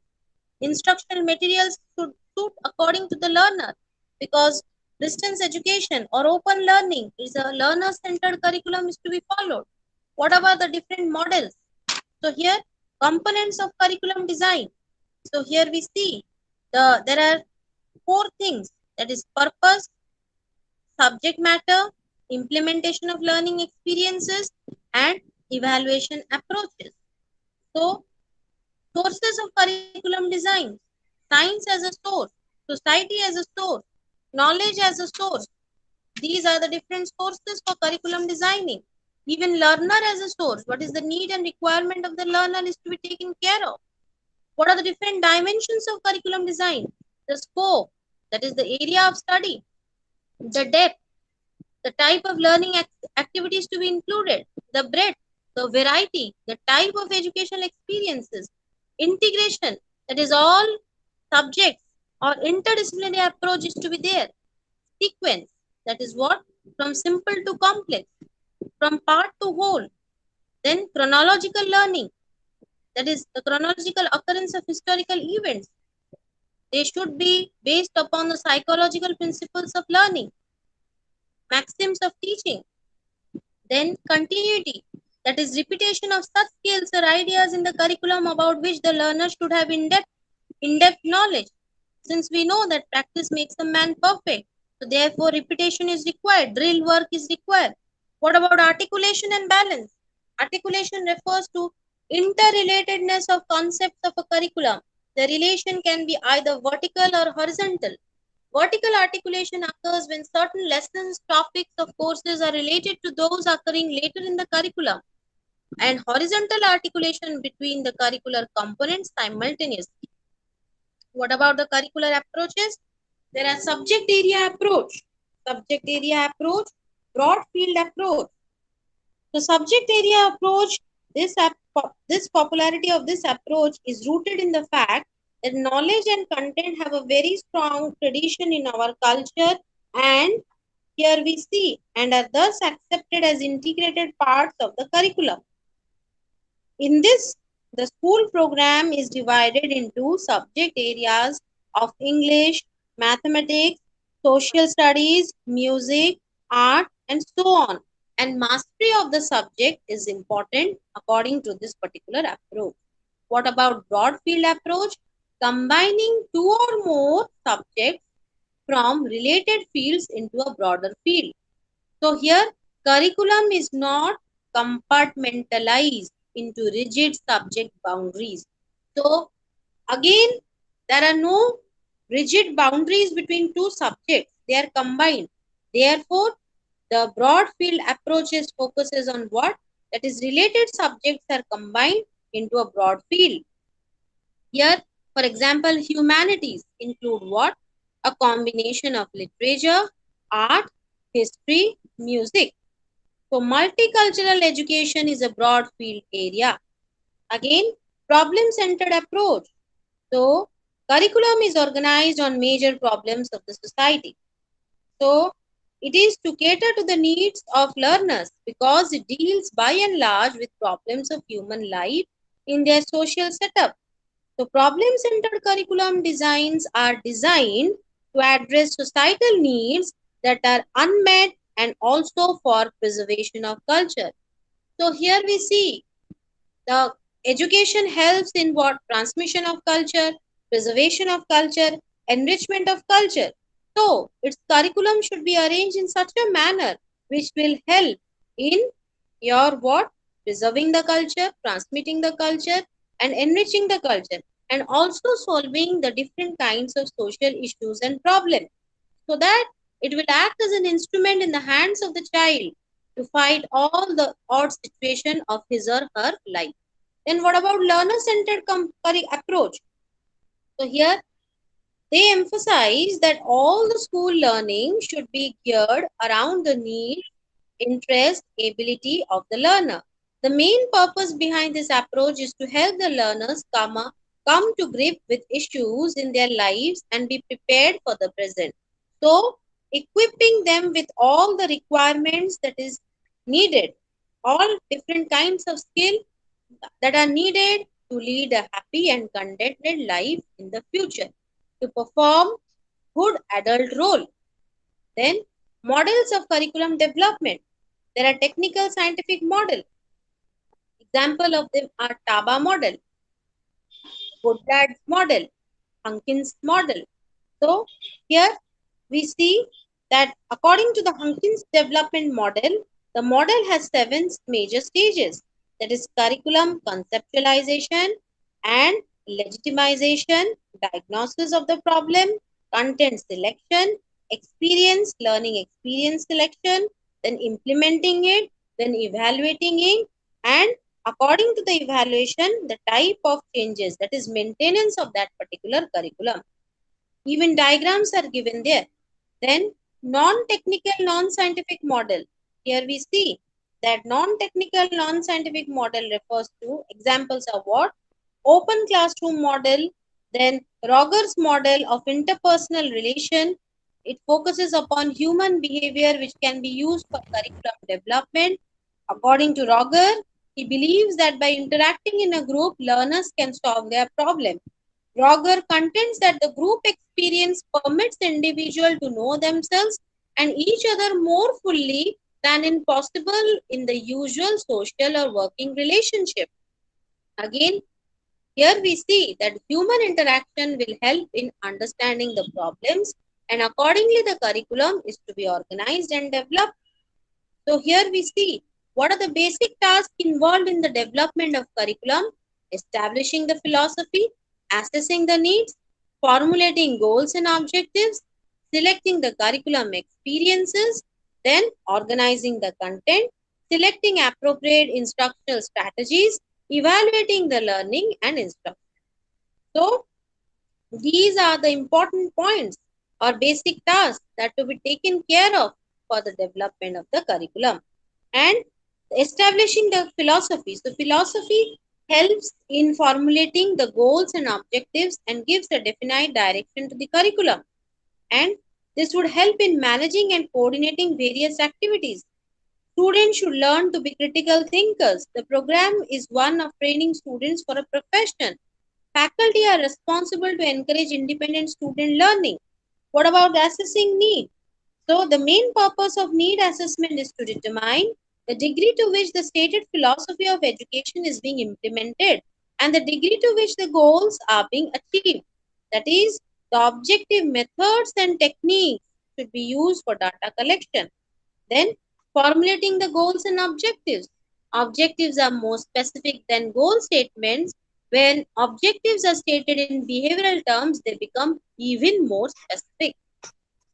Speaker 1: Instructional materials should suit according to the learner because distance education or open learning is a learner-centered curriculum is to be followed. What about the different models? So here, components of curriculum design. So here we see there are four things, that is purpose, subject matter, implementation of learning experiences, and evaluation approaches. So sources of curriculum design: science as a source, society as a source, knowledge as a source. These are the different sources for curriculum designing. Even learner as a source. What is the need and requirement of the learner is to be taken care of. What are the different dimensions of curriculum design? The scope, that is the area of study, the depth, the type of learning activities to be included, the breadth, the variety, the type of educational experiences, integration, that is all subjects or interdisciplinary approach is to be there, sequence, that is what? From simple to complex, from part to whole. Then chronological learning, that is the chronological occurrence of historical events. They should be based upon the psychological principles of learning, maxims of teaching. Then continuity, that is repetition of such skills or ideas in the curriculum about which the learner should have in-depth knowledge. Since we know that practice makes a man perfect, so therefore repetition is required, drill work is required. What about articulation and balance? Articulation refers to interrelatedness of concepts of a curriculum. The relation can be either vertical or horizontal. Vertical articulation occurs when certain lessons, topics of courses are related to those occurring later in the curriculum, and horizontal articulation between the curricular components simultaneously. What about the curricular approaches? There are subject area approach, broad field approach. The subject area approach, this popularity of this approach is rooted in the fact that knowledge and content have a very strong tradition in our culture, and here we see, and are thus accepted as integrated parts of the curriculum. In this, the school program is divided into subject areas of English, mathematics, social studies, music, art, and so on. And mastery of the subject is important according to this particular approach. What about broad field approach? Combining two or more subjects from related fields into a broader field. So here, curriculum is not compartmentalized into rigid subject boundaries. So again, there are no rigid boundaries between two subjects. They are combined. Therefore, the broad field approaches focuses on what? That is, related subjects are combined into a broad field. Here, for example, humanities include what? A combination of literature, art, history, music. So multicultural education is a broad field area. Again, problem-centered approach. So curriculum is organized on major problems of the society. So it is to cater to the needs of learners because it deals by and large with problems of human life in their social setup. So problem-centered curriculum designs are designed to address societal needs that are unmet and also for preservation of culture. So here we see the education helps in what? Transmission of culture, preservation of culture, enrichment of culture. So its curriculum should be arranged in such a manner which will help in your what? Preserving the culture, transmitting the culture, and enriching the culture, and also solving the different kinds of social issues and problems, so that it will act as an instrument in the hands of the child to fight all the odd situation of his or her life. Then what about learner-centered approach? So here they emphasize that all the school learning should be geared around the needs, interest, ability of the learner. The main purpose behind this approach is to help the learners come to grip with issues in their lives and be prepared for the present. So, equipping them with all the requirements that is needed, all different kinds of skill that are needed to lead a happy and contented life in the future, to perform good adult role. Then models of curriculum development. There are technical scientific model. Example of them are Taba model, Goddard's model, Hunkin's model. So here we see that according to the Hunkin's development model, the model has seven major stages. That is curriculum conceptualization and legitimization, diagnosis of the problem, content selection, learning experience selection, then implementing it, then evaluating it, and according to the evaluation, the type of changes, that is maintenance of that particular curriculum. Even diagrams are given there. Then non-technical, non-scientific model. Here we see that non-technical, non-scientific model refers to examples of what? Open classroom model, then Roger's model of interpersonal relation. It focuses upon human behavior which can be used for curriculum development. According to Roger, he believes that by interacting in a group, learners can solve their problem. Roger contends that the group experience permits the individual to know themselves and each other more fully than in possible in the usual social or working relationship. Again, here we see that human interaction will help in understanding the problems, and accordingly the curriculum is to be organized and developed. So here we see what are the basic tasks involved in the development of curriculum: establishing the philosophy, assessing the needs, formulating goals and objectives, selecting the curriculum experiences, then organizing the content, selecting appropriate instructional strategies, evaluating the learning and instruction. So these are the important points or basic tasks that to be taken care of for the development of the curriculum. And establishing the philosophy. So philosophy helps in formulating the goals and objectives and gives a definite direction to the curriculum. And this would help in managing and coordinating various activities. Students should learn to be critical thinkers. The program is one of training students for a profession. Faculty are responsible to encourage independent student learning. What about assessing need? So the main purpose of need assessment is to determine the degree to which the stated philosophy of education is being implemented and the degree to which the goals are being achieved. That is, the objective methods and techniques should be used for data collection. Then, formulating the goals and objectives. Objectives are more specific than goal statements. When objectives are stated in behavioral terms, they become even more specific.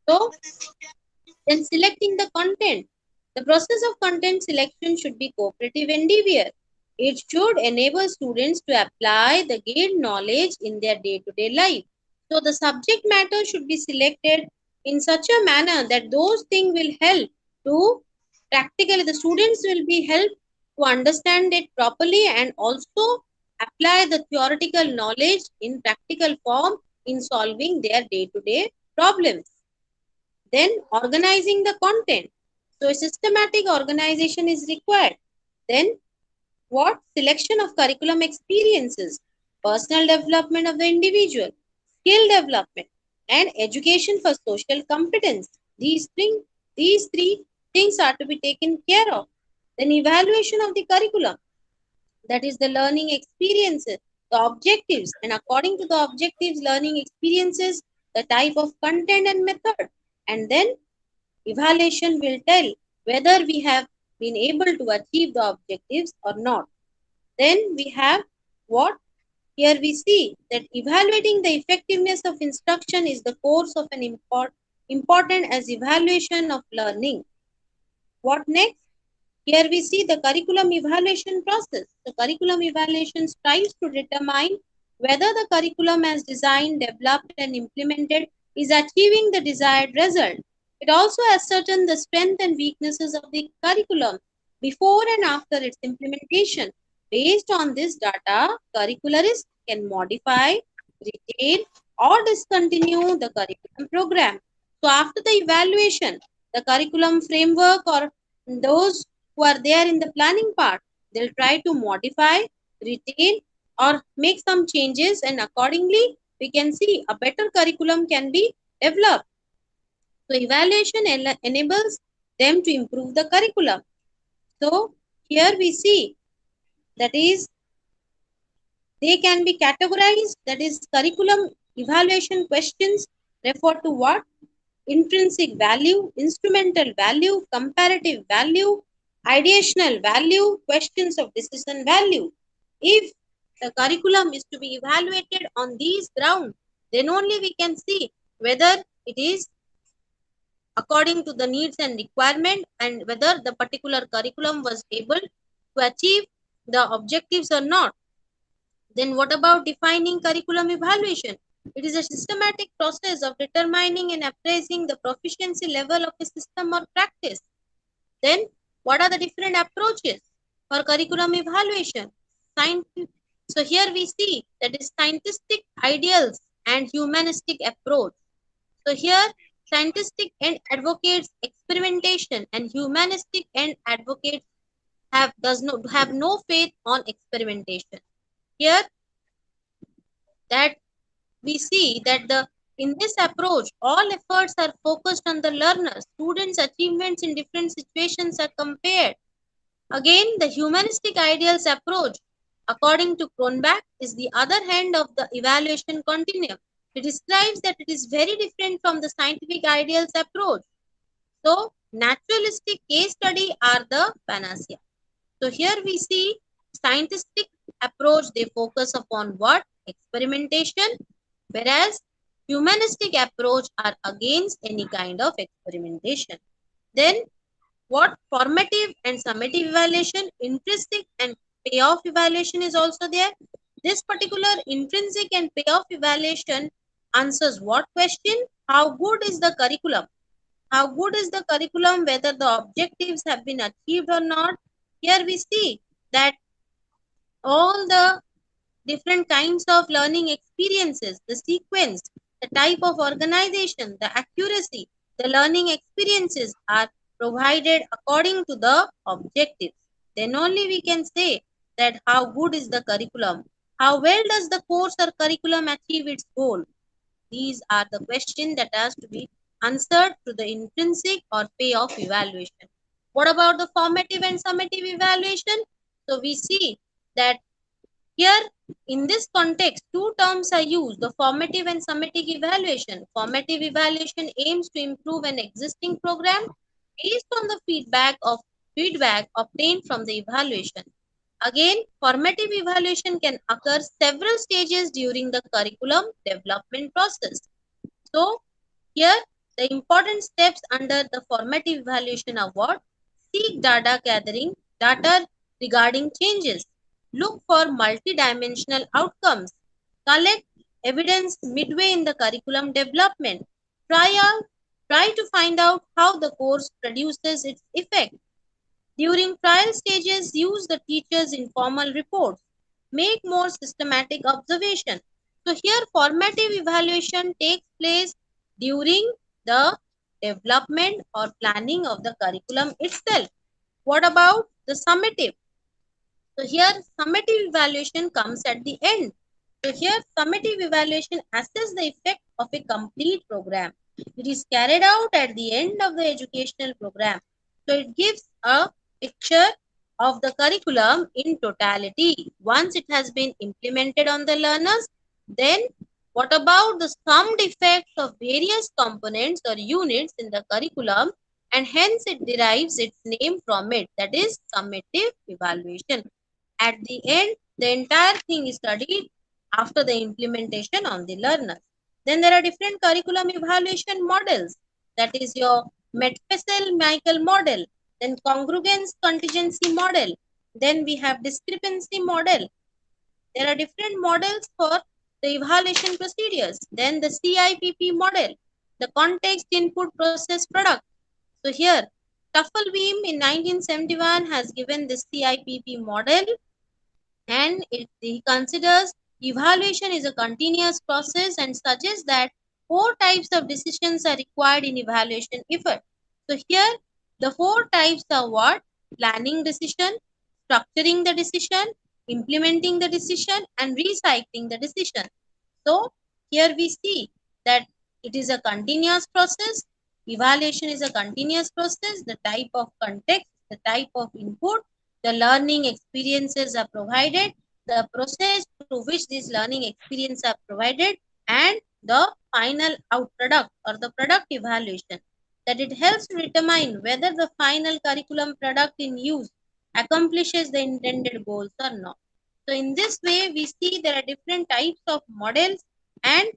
Speaker 1: So, then selecting the content. The process of content selection should be cooperative and deviant. It should enable students to apply the gained knowledge in their day-to-day life. So the subject matter should be selected in such a manner that those things will help to practically, the students will be helped to understand it properly and also apply the theoretical knowledge in practical form in solving their day-to-day problems. Then organizing the content. So systematic organization is required. Then what? Selection of curriculum experiences, personal development of the individual, skill development, and education for social competence. These three things are to be taken care of. Then evaluation of the curriculum, that is the learning experiences, the objectives, and according to the objectives, learning experiences, the type of content and method. And then evaluation will tell whether we have been able to achieve the objectives or not. Then we have what? Here we see that evaluating the effectiveness of instruction is the course of an important as evaluation of learning. What next? Here we see the curriculum evaluation process. The curriculum evaluation strives to determine whether the curriculum as designed, developed and implemented is achieving the desired result. It also ascertains the strengths and weaknesses of the curriculum before and after its implementation. Based on this data, curricularists can modify, retain or discontinue the curriculum program. So after the evaluation, the curriculum framework or those who are there in the planning part, they'll try to modify, retain or make some changes, and accordingly we can see a better curriculum can be developed. So evaluation enables them to improve the curriculum. So here we see that is they can be categorized, that is curriculum evaluation questions refer to what? Intrinsic value, instrumental value, comparative value, ideational value, questions of decision value. If the curriculum is to be evaluated on these grounds, then only we can see whether it is according to the needs and requirement and whether the particular curriculum was able to achieve the objectives or not. Then what about defining curriculum evaluation? It is a systematic process of determining and appraising the proficiency level of a system or practice. Then what are the different approaches for curriculum evaluation? So here we see that is scientific ideals and humanistic approach. So here scientific end advocates experimentation and humanistic end advocates have no faith on experimentation. Here that we see that in this approach all efforts are focused on the learner. Students achievements in different situations are compared. Again, the humanistic ideals approach according to Kronbach is the other hand of the evaluation continuum. It describes that it is very different from the scientific ideals approach. So naturalistic case study are the panacea. So here we see scientific approach, they focus upon what? Experimentation, whereas humanistic approach are against any kind of experimentation. Then what? Formative and summative evaluation, intrinsic and payoff evaluation is also there. This particular intrinsic and payoff evaluation answers what question? How good is the curriculum? How good is the curriculum, whether the objectives have been achieved or not. Here we see that all the different kinds of learning experiences, the sequence, the type of organization, the accuracy, the learning experiences are provided according to the objectives. Then only we can say that how good is the curriculum, how well does the course or curriculum achieve its goal. These are the questions that has to be answered through the intrinsic or payoff evaluation. What about the formative and summative evaluation? So we see that here, in this context, two terms are used, the formative and summative evaluation. Formative evaluation aims to improve an existing program based on the feedback obtained from the evaluation. Again, formative evaluation can occur several stages during the curriculum development process. So, here the important steps under the formative evaluation are what? Seek data regarding changes. Look for multidimensional outcomes. Collect evidence midway in the curriculum development. Try to find out how the course produces its effect. During trial stages, use the teacher's informal reports. Make more systematic observation. So here formative evaluation takes place during the development or planning of the curriculum itself. What about the summative? So here summative evaluation comes at the end. So here summative evaluation assesses the effect of a complete program. It is carried out at the end of the educational program. So it gives a picture of the curriculum in totality. Once it has been implemented on the learners, then what about the summed effects of various components or units in the curriculum, and hence it derives its name from it, that is summative evaluation. At the end, the entire thing is studied after the implementation on the learners. Then there are different curriculum evaluation models. That is your Metfessel-Michael model, then congruence contingency model, then we have discrepancy model. There are different models for the evaluation procedures. Then the CIPP model, the context input process product. So here, Tufflebeam in 1971 has given the CIPP model, and he considers evaluation is a continuous process and suggests that four types of decisions are required in evaluation effort. So here the four types are what? Planning decision, structuring the decision, implementing the decision, and recycling the decision. So here we see that it is a continuous process. Evaluation is a continuous process. The type of context, the type of input, the learning experiences are provided, the process through which these learning experiences are provided, and the final out product or the product evaluation. That it helps to determine whether the final curriculum product in use accomplishes the intended goals or not. So in this way, we see there are different types of models, and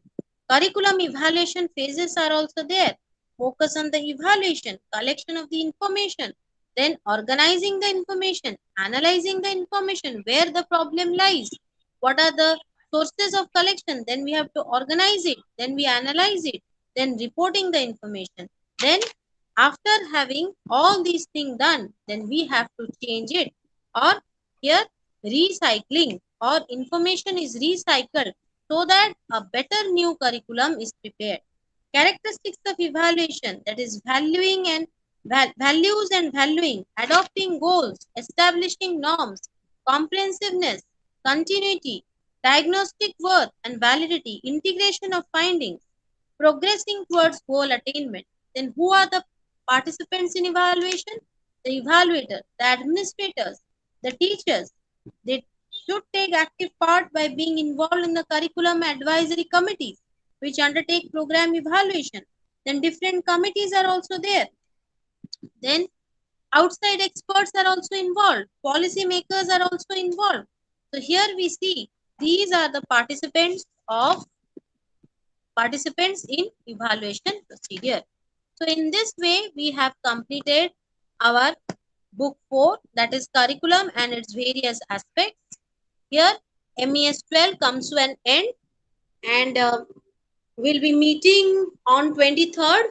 Speaker 1: curriculum evaluation phases are also there. Focus on the evaluation, collection of the information, then organizing the information, analyzing the information, where the problem lies, what are the sources of collection, then we have to organize it, then we analyze it, then reporting the information. Then after having all these things done, then we have to change it, or here recycling or information is recycled so that a better new curriculum is prepared. Characteristics of evaluation, that is valuing and values and valuing, adopting goals, establishing norms, comprehensiveness, continuity, diagnostic worth and validity, integration of findings, progressing towards goal attainment. Then who are the participants in evaluation? The evaluator, the administrators, the teachers. They should take active part by being involved in the curriculum advisory committees which undertake program evaluation. Then different committees are also there. Then outside experts are also involved. Policy makers are also involved. So here we see these are the participants in evaluation procedure. So in this way, we have completed our book 4, that is curriculum and its various aspects. Here MES-12 comes to an end, and we'll be meeting on 23rd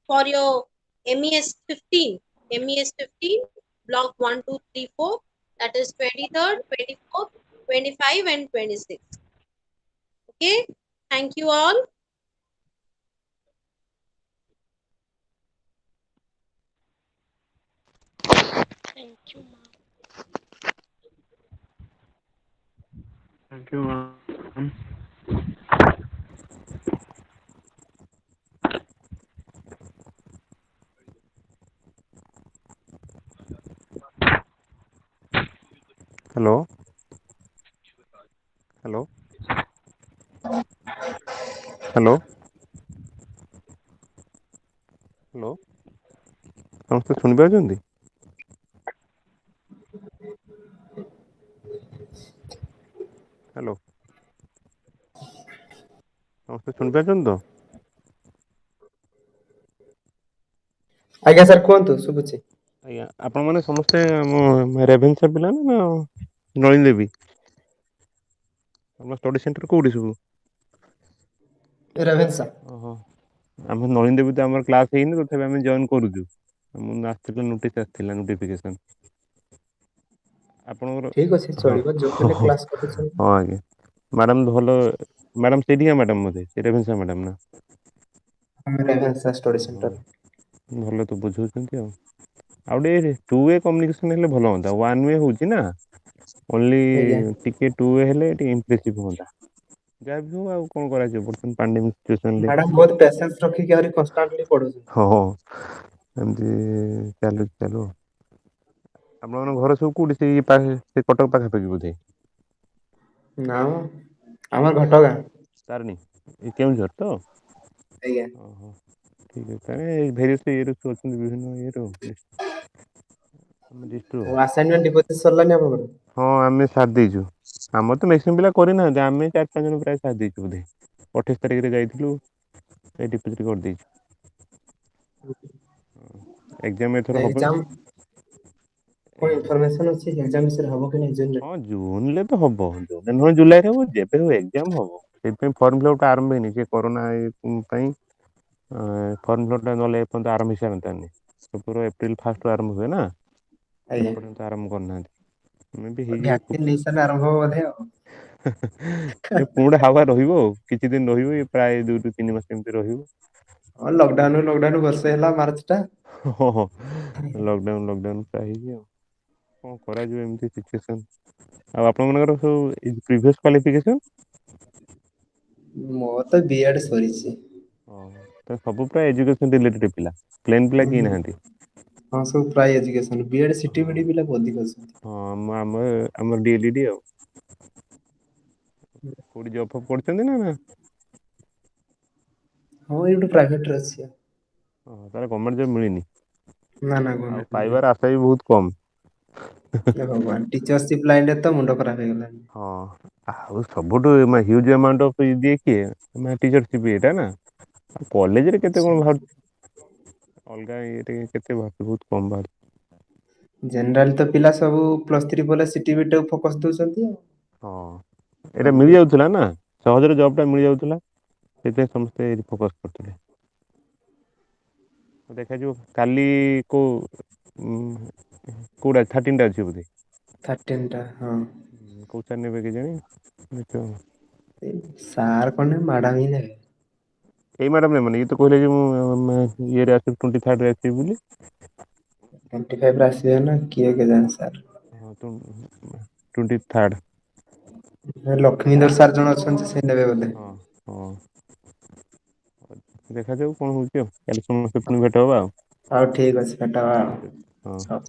Speaker 1: for your MES-15. MES-15 block 1, 2, 3, 4. That is 23rd, 24th, 25 and 26. Okay. Thank you all.
Speaker 2: Thank you, ma'am.
Speaker 3: Thank you, ma'am. Hello. Hello. Hello. Hello ସମସ୍ତେ ଶୁଣିପାରୁଛନ୍ତି? Hello ସମସ୍ତେ ଶୁଣିପାରୁଛନ୍ତି ତ?
Speaker 4: ଆଜ୍ଞା sir କୁହନ୍ତୁ ଶୁଭୁଛି।
Speaker 3: ଆଜ୍ଞା ଆପଣ ମାନେ ସମସ୍ତେ ରେଭେନ୍ସା ପିଲା ନା ନଳିନି ଦେବୀ? ଆମ ଷ୍ଟଡି ସେଣ୍ଟର କୋଉଠି ସବୁ?
Speaker 4: ରେଭେନ୍ସା।
Speaker 3: ଓହୋ ଆମେ ନଳିନି ଦେବୀ ତ ଆମର କ୍ଲାସ ହେଇନି ତଥାପି ଆମେ ଜଏନ୍ କରୁଛୁ। ଆସିଥିଲା ନୋଟିସ୍ ଆସିଥିଲା ନୋଟିଫିକେସନ୍। ଆପଣଙ୍କର
Speaker 4: ଠିକ ଅଛି
Speaker 3: ହଁ
Speaker 4: ଚଳିବ ଯୋଉଦିନ
Speaker 3: ହଁ
Speaker 4: କ୍ଲାସ କରୁଛନ୍ତି।
Speaker 3: ଆଜ୍ଞା। ମ୍ୟାଡ଼ାମ ଭଲ ମ୍ୟାଡ଼ାମ ସେଇଠିକା ମ୍ୟାଡ଼ାମ ବୋଧେ ରେଭେନ୍ସା ମ୍ୟାଡ଼ାମ ନା?
Speaker 4: ରେଭେନ୍ସା ଷ୍ଟଡି
Speaker 3: ହଁ
Speaker 4: ସେଣ୍ଟର।
Speaker 3: ଭଲ ତ ବୁଝଉଛନ୍ତି ଆଉ। ଆଉ ଟିକେ ଟୁ ୱେ କମ୍ୟୁନିକେସନ ହେଲେ ଭଲ ହୁଅନ୍ତା ୱାନ୍ ୱେ ହଉଛି ନା। ଓନ୍ଲି
Speaker 4: ଆଜ୍ଞା
Speaker 3: ଟିକେ ଟୁ ୱେ ହେଲେ ଟିକେ ଇମ୍ପ୍ରେସିଭ୍ ହୁଅନ୍ତା। ଯାହା ବି ହଉ ଆଉ କଣ କରାଯିବ ବର୍ତ୍ତମାନ ପାଣ୍ଡେମିକ ସିଚୁଏସନରେ
Speaker 4: ମ୍ୟାଡାମ ବହୁତ ପେସେନ୍ସ ରଖିକି ଆହୁରି କନଷ୍ଟାଣ୍ଟଲି ପଢୁଛନ୍ତି।
Speaker 3: ହଁ ଏମିତି ଚାଲୁ। ଆପଣମାନଙ୍କ ଘର ସବୁ କୋଉଠି ସେ କଟକ ପାଖାପାଖି ବୋଧେ?
Speaker 4: ନା ମ ଆମର ଘଟଗାଁ।
Speaker 3: ତାରିଣୀ ଏ କେଉଁଝର ତ?
Speaker 4: ଆଜ୍ଞା।
Speaker 3: ଓହୋ ଠିକ୍ ଅଛି ତାହେଲେ ଭେରିୟସ୍ ଇଏରୁ ଅଛନ୍ତି ବିଭିନ୍ନ ଇଏରୁ ଆମ ଡିଷ୍ଟ୍ରିକ୍ଟରୁ।
Speaker 4: ଆଉ ଆସାଇନମେଣ୍ଟ ଡିପୋଜିଟ୍ ସରିଲାନି ଆପଣଙ୍କର?
Speaker 3: ହଁ ଆମେ ସାରି ଦେଇଛୁ ଆମର ତ ମ୍ୟାକ୍ସିମମ୍ ପିଲା କରିନାହାନ୍ତି ଆମେ 4-5 ଜଣ ପ୍ରାୟ ସାରି ଦେଇଛୁ ବୋଧେ। 28 ତାରିଖରେ ଯାଇଥିଲୁ ଏ ଡିପୋଜିଟ୍ କରିଦେଇଛୁ। ଏକ୍ଜାମ ଏଥର ହବ ନା?
Speaker 4: କଣ ଇନଫରମେସନ ଅଛି ଏକ୍ଜାମ ବିଷୟରେ ହବ କି ନାଇଁ ଜୁନରେ?
Speaker 3: ହଁ ଜୁନରେ ତ ହବ ଜୁନରେ ନୁହେଁ ଜୁଲାଇରେ ହବ ଯେବେ ହଉ ଏକ୍ଜାମ ହବ। ସେଇଥିପାଇଁ ଫର୍ମ ଫିଲପ୍ ଟା ଆରମ୍ଭ ହେଇନି ସେ କରୋନା ପାଇଁ ଫର୍ମ ଫିଲପ୍ ଟା ନହେଲେ ଏପର୍ଯ୍ୟନ୍ତ ଆରମ୍ଭ ହେଇ ସାରନ୍ତାଣି ଏପ୍ରିଲ 1ରୁ ଆରମ୍ଭ ହୁଏ ନା।
Speaker 4: ଆଜ୍ଞା
Speaker 3: ଏପର୍ଯ୍ୟନ୍ତ ଆରମ୍ଭ କରିନାହାନ୍ତି। ଆମେ ବି ହେଇଯିବ
Speaker 4: ଭ୍ୟାକ୍ସିନ ନେଇ ସାରିଲେ ଆରମ୍ଭ ହବ ବୋଧେ ଆଉ।
Speaker 3: ପୁଣି ହାୱା ରହିବ ଆଉ କିଛି ଦିନ ରହିବ ପ୍ରାୟ 2-3 ମାସ ଏମିତି ରହିବ।
Speaker 4: ହଁ ଲକଡାଉନ ବର୍ଷେ ହେଲା ମାର୍ଚ୍ଚ ଟା।
Speaker 3: ହଁ ଲକଡାଉନ ପ୍ରାୟ ହେଇଛି ଆଉ। କଣ କରାଯିବ ଏମିତି ସିଚୁଏସନ ଆଉ ଆପଣ ମାନଙ୍କର ସବୁ ପ୍ରିଭିୟସ୍ କ୍ୱାଲିଫିକେସନ?
Speaker 4: ମୋର ତ ବି ଏଡ୍ ସରିଛି।
Speaker 3: ତ ସବୁ ପ୍ରାୟ ଏଜୁକେସନ ରିଲେଟେଡ୍ ପିଲା ପ୍ଲେନ୍ ପିଲା କେହି
Speaker 4: ହୁଁ
Speaker 3: ନାହାନ୍ତି।
Speaker 4: ହଁ ସବୁ ପ୍ରାୟ ଏଜୁକେସନ ବି ଏଡ୍ ସିଟି
Speaker 3: ହଁ
Speaker 4: ବିଡି ପିଲା ଅଧିକ ଅଛନ୍ତି।
Speaker 3: ହଁ ଆମର ଡିଏଲିଡି ଆଉ। କୋଉଠି ଜବ୍ ଫବ୍ କରୁଛନ୍ତି ନା?
Speaker 4: ହଁ ଏଇ ଗୋଟେ ପ୍ରାଇଭେଟରେ ଅଛି।
Speaker 3: ଓହୋ ତାହେଲେ ଗଭର୍ଣ୍ଣମେଣ୍ଟ ଜବ୍ ମିଳିନି
Speaker 4: ନା ନା
Speaker 3: ଆଉ
Speaker 4: ଗଭର୍ଣ୍ଣମେଣ୍ଟ ମିଳିନି।
Speaker 3: ପାଇବାର ଆଶା ବି ବହୁତ କମ୍।
Speaker 4: ହେ ଭଗବାନ ଟିଚରସିପ ଲାଇନରେ ତ ମୁଣ୍ଡ ଖରାପ ହେଇଗଲାଣି।
Speaker 3: ହଁ ଆଉ ସବୁଠୁ ହ୍ୟୁଜ ଆମାଉଣ୍ଟ ଅଫ୍ ଦିଏ କିଏ ଟିଚରସିପ୍ ଇଏଟା ନା। କଲେଜରେ କେତେ କଣ ବାହାରୁଛି ଅଲଗା ଇଏରେ କେତେ ବାହାରୁଛି ବହୁତ କମ ବାହାରୁଛି।
Speaker 4: ଜେନେରାଲ ତ ପିଲା ସବୁ +3 ପରେ ସିଟି ବିଟାକୁ ଫୋକସ ଦଉଛନ୍ତି ଆଉ।
Speaker 3: ହଁ ଏଇଟା ମିଳିଯାଉଥିଲା ନା ସହଜରେ ଜବ୍ ଟା ମିଳିଯାଉଥିଲା। ସେଥିପାଇଁ ସମସ୍ତେ ଫୋକସ କରୁଥିଲେ। ଦେଖାଯିବ କାଲି କୋଉଟା 13ଟା ଅଛି ବୋଧେ?
Speaker 4: 13 ଟା ହଁ।
Speaker 3: କୋଉ ସାର ନେବେ କେଜାଣି ଦେଖିବା।
Speaker 4: ସାର୍ କଣ ନେବେ ମ୍ୟାଡାମ ହିଁ ନେବେ।
Speaker 3: ଏଇ ମ୍ୟାଡ଼ାମ ନେବେନି ଇଏ ତ କହିଲେ ଯେ ମୁଁ ଇଏରେ ଆସିବି 23rd ରେ ଆସିବି ବୋଲି।
Speaker 4: 25 ରେ ଆସିବେ ନା କିଏ କେଜାଣି ସାର୍।
Speaker 3: ହଁ 23rd।
Speaker 4: ଲକ୍ଷ୍ମୀଧର ସାର୍ ଜଣେ ଅଛନ୍ତି ସେ ନେବେ ବୋଧେ।
Speaker 3: ହଁ ହଁ ଦେଖାଯାଉ କଣ ହଉଛି ଆଉ କାଲି ସମସ୍ତେ ପୁଣି ଭେଟ ହବା ଆଉ।
Speaker 4: ହଉ ଠିକ ଅଛି ଭେଟ ହବା ଆଉ।
Speaker 3: ଠିକ୍ ଅଛି ହଁ।
Speaker 4: ହଉ।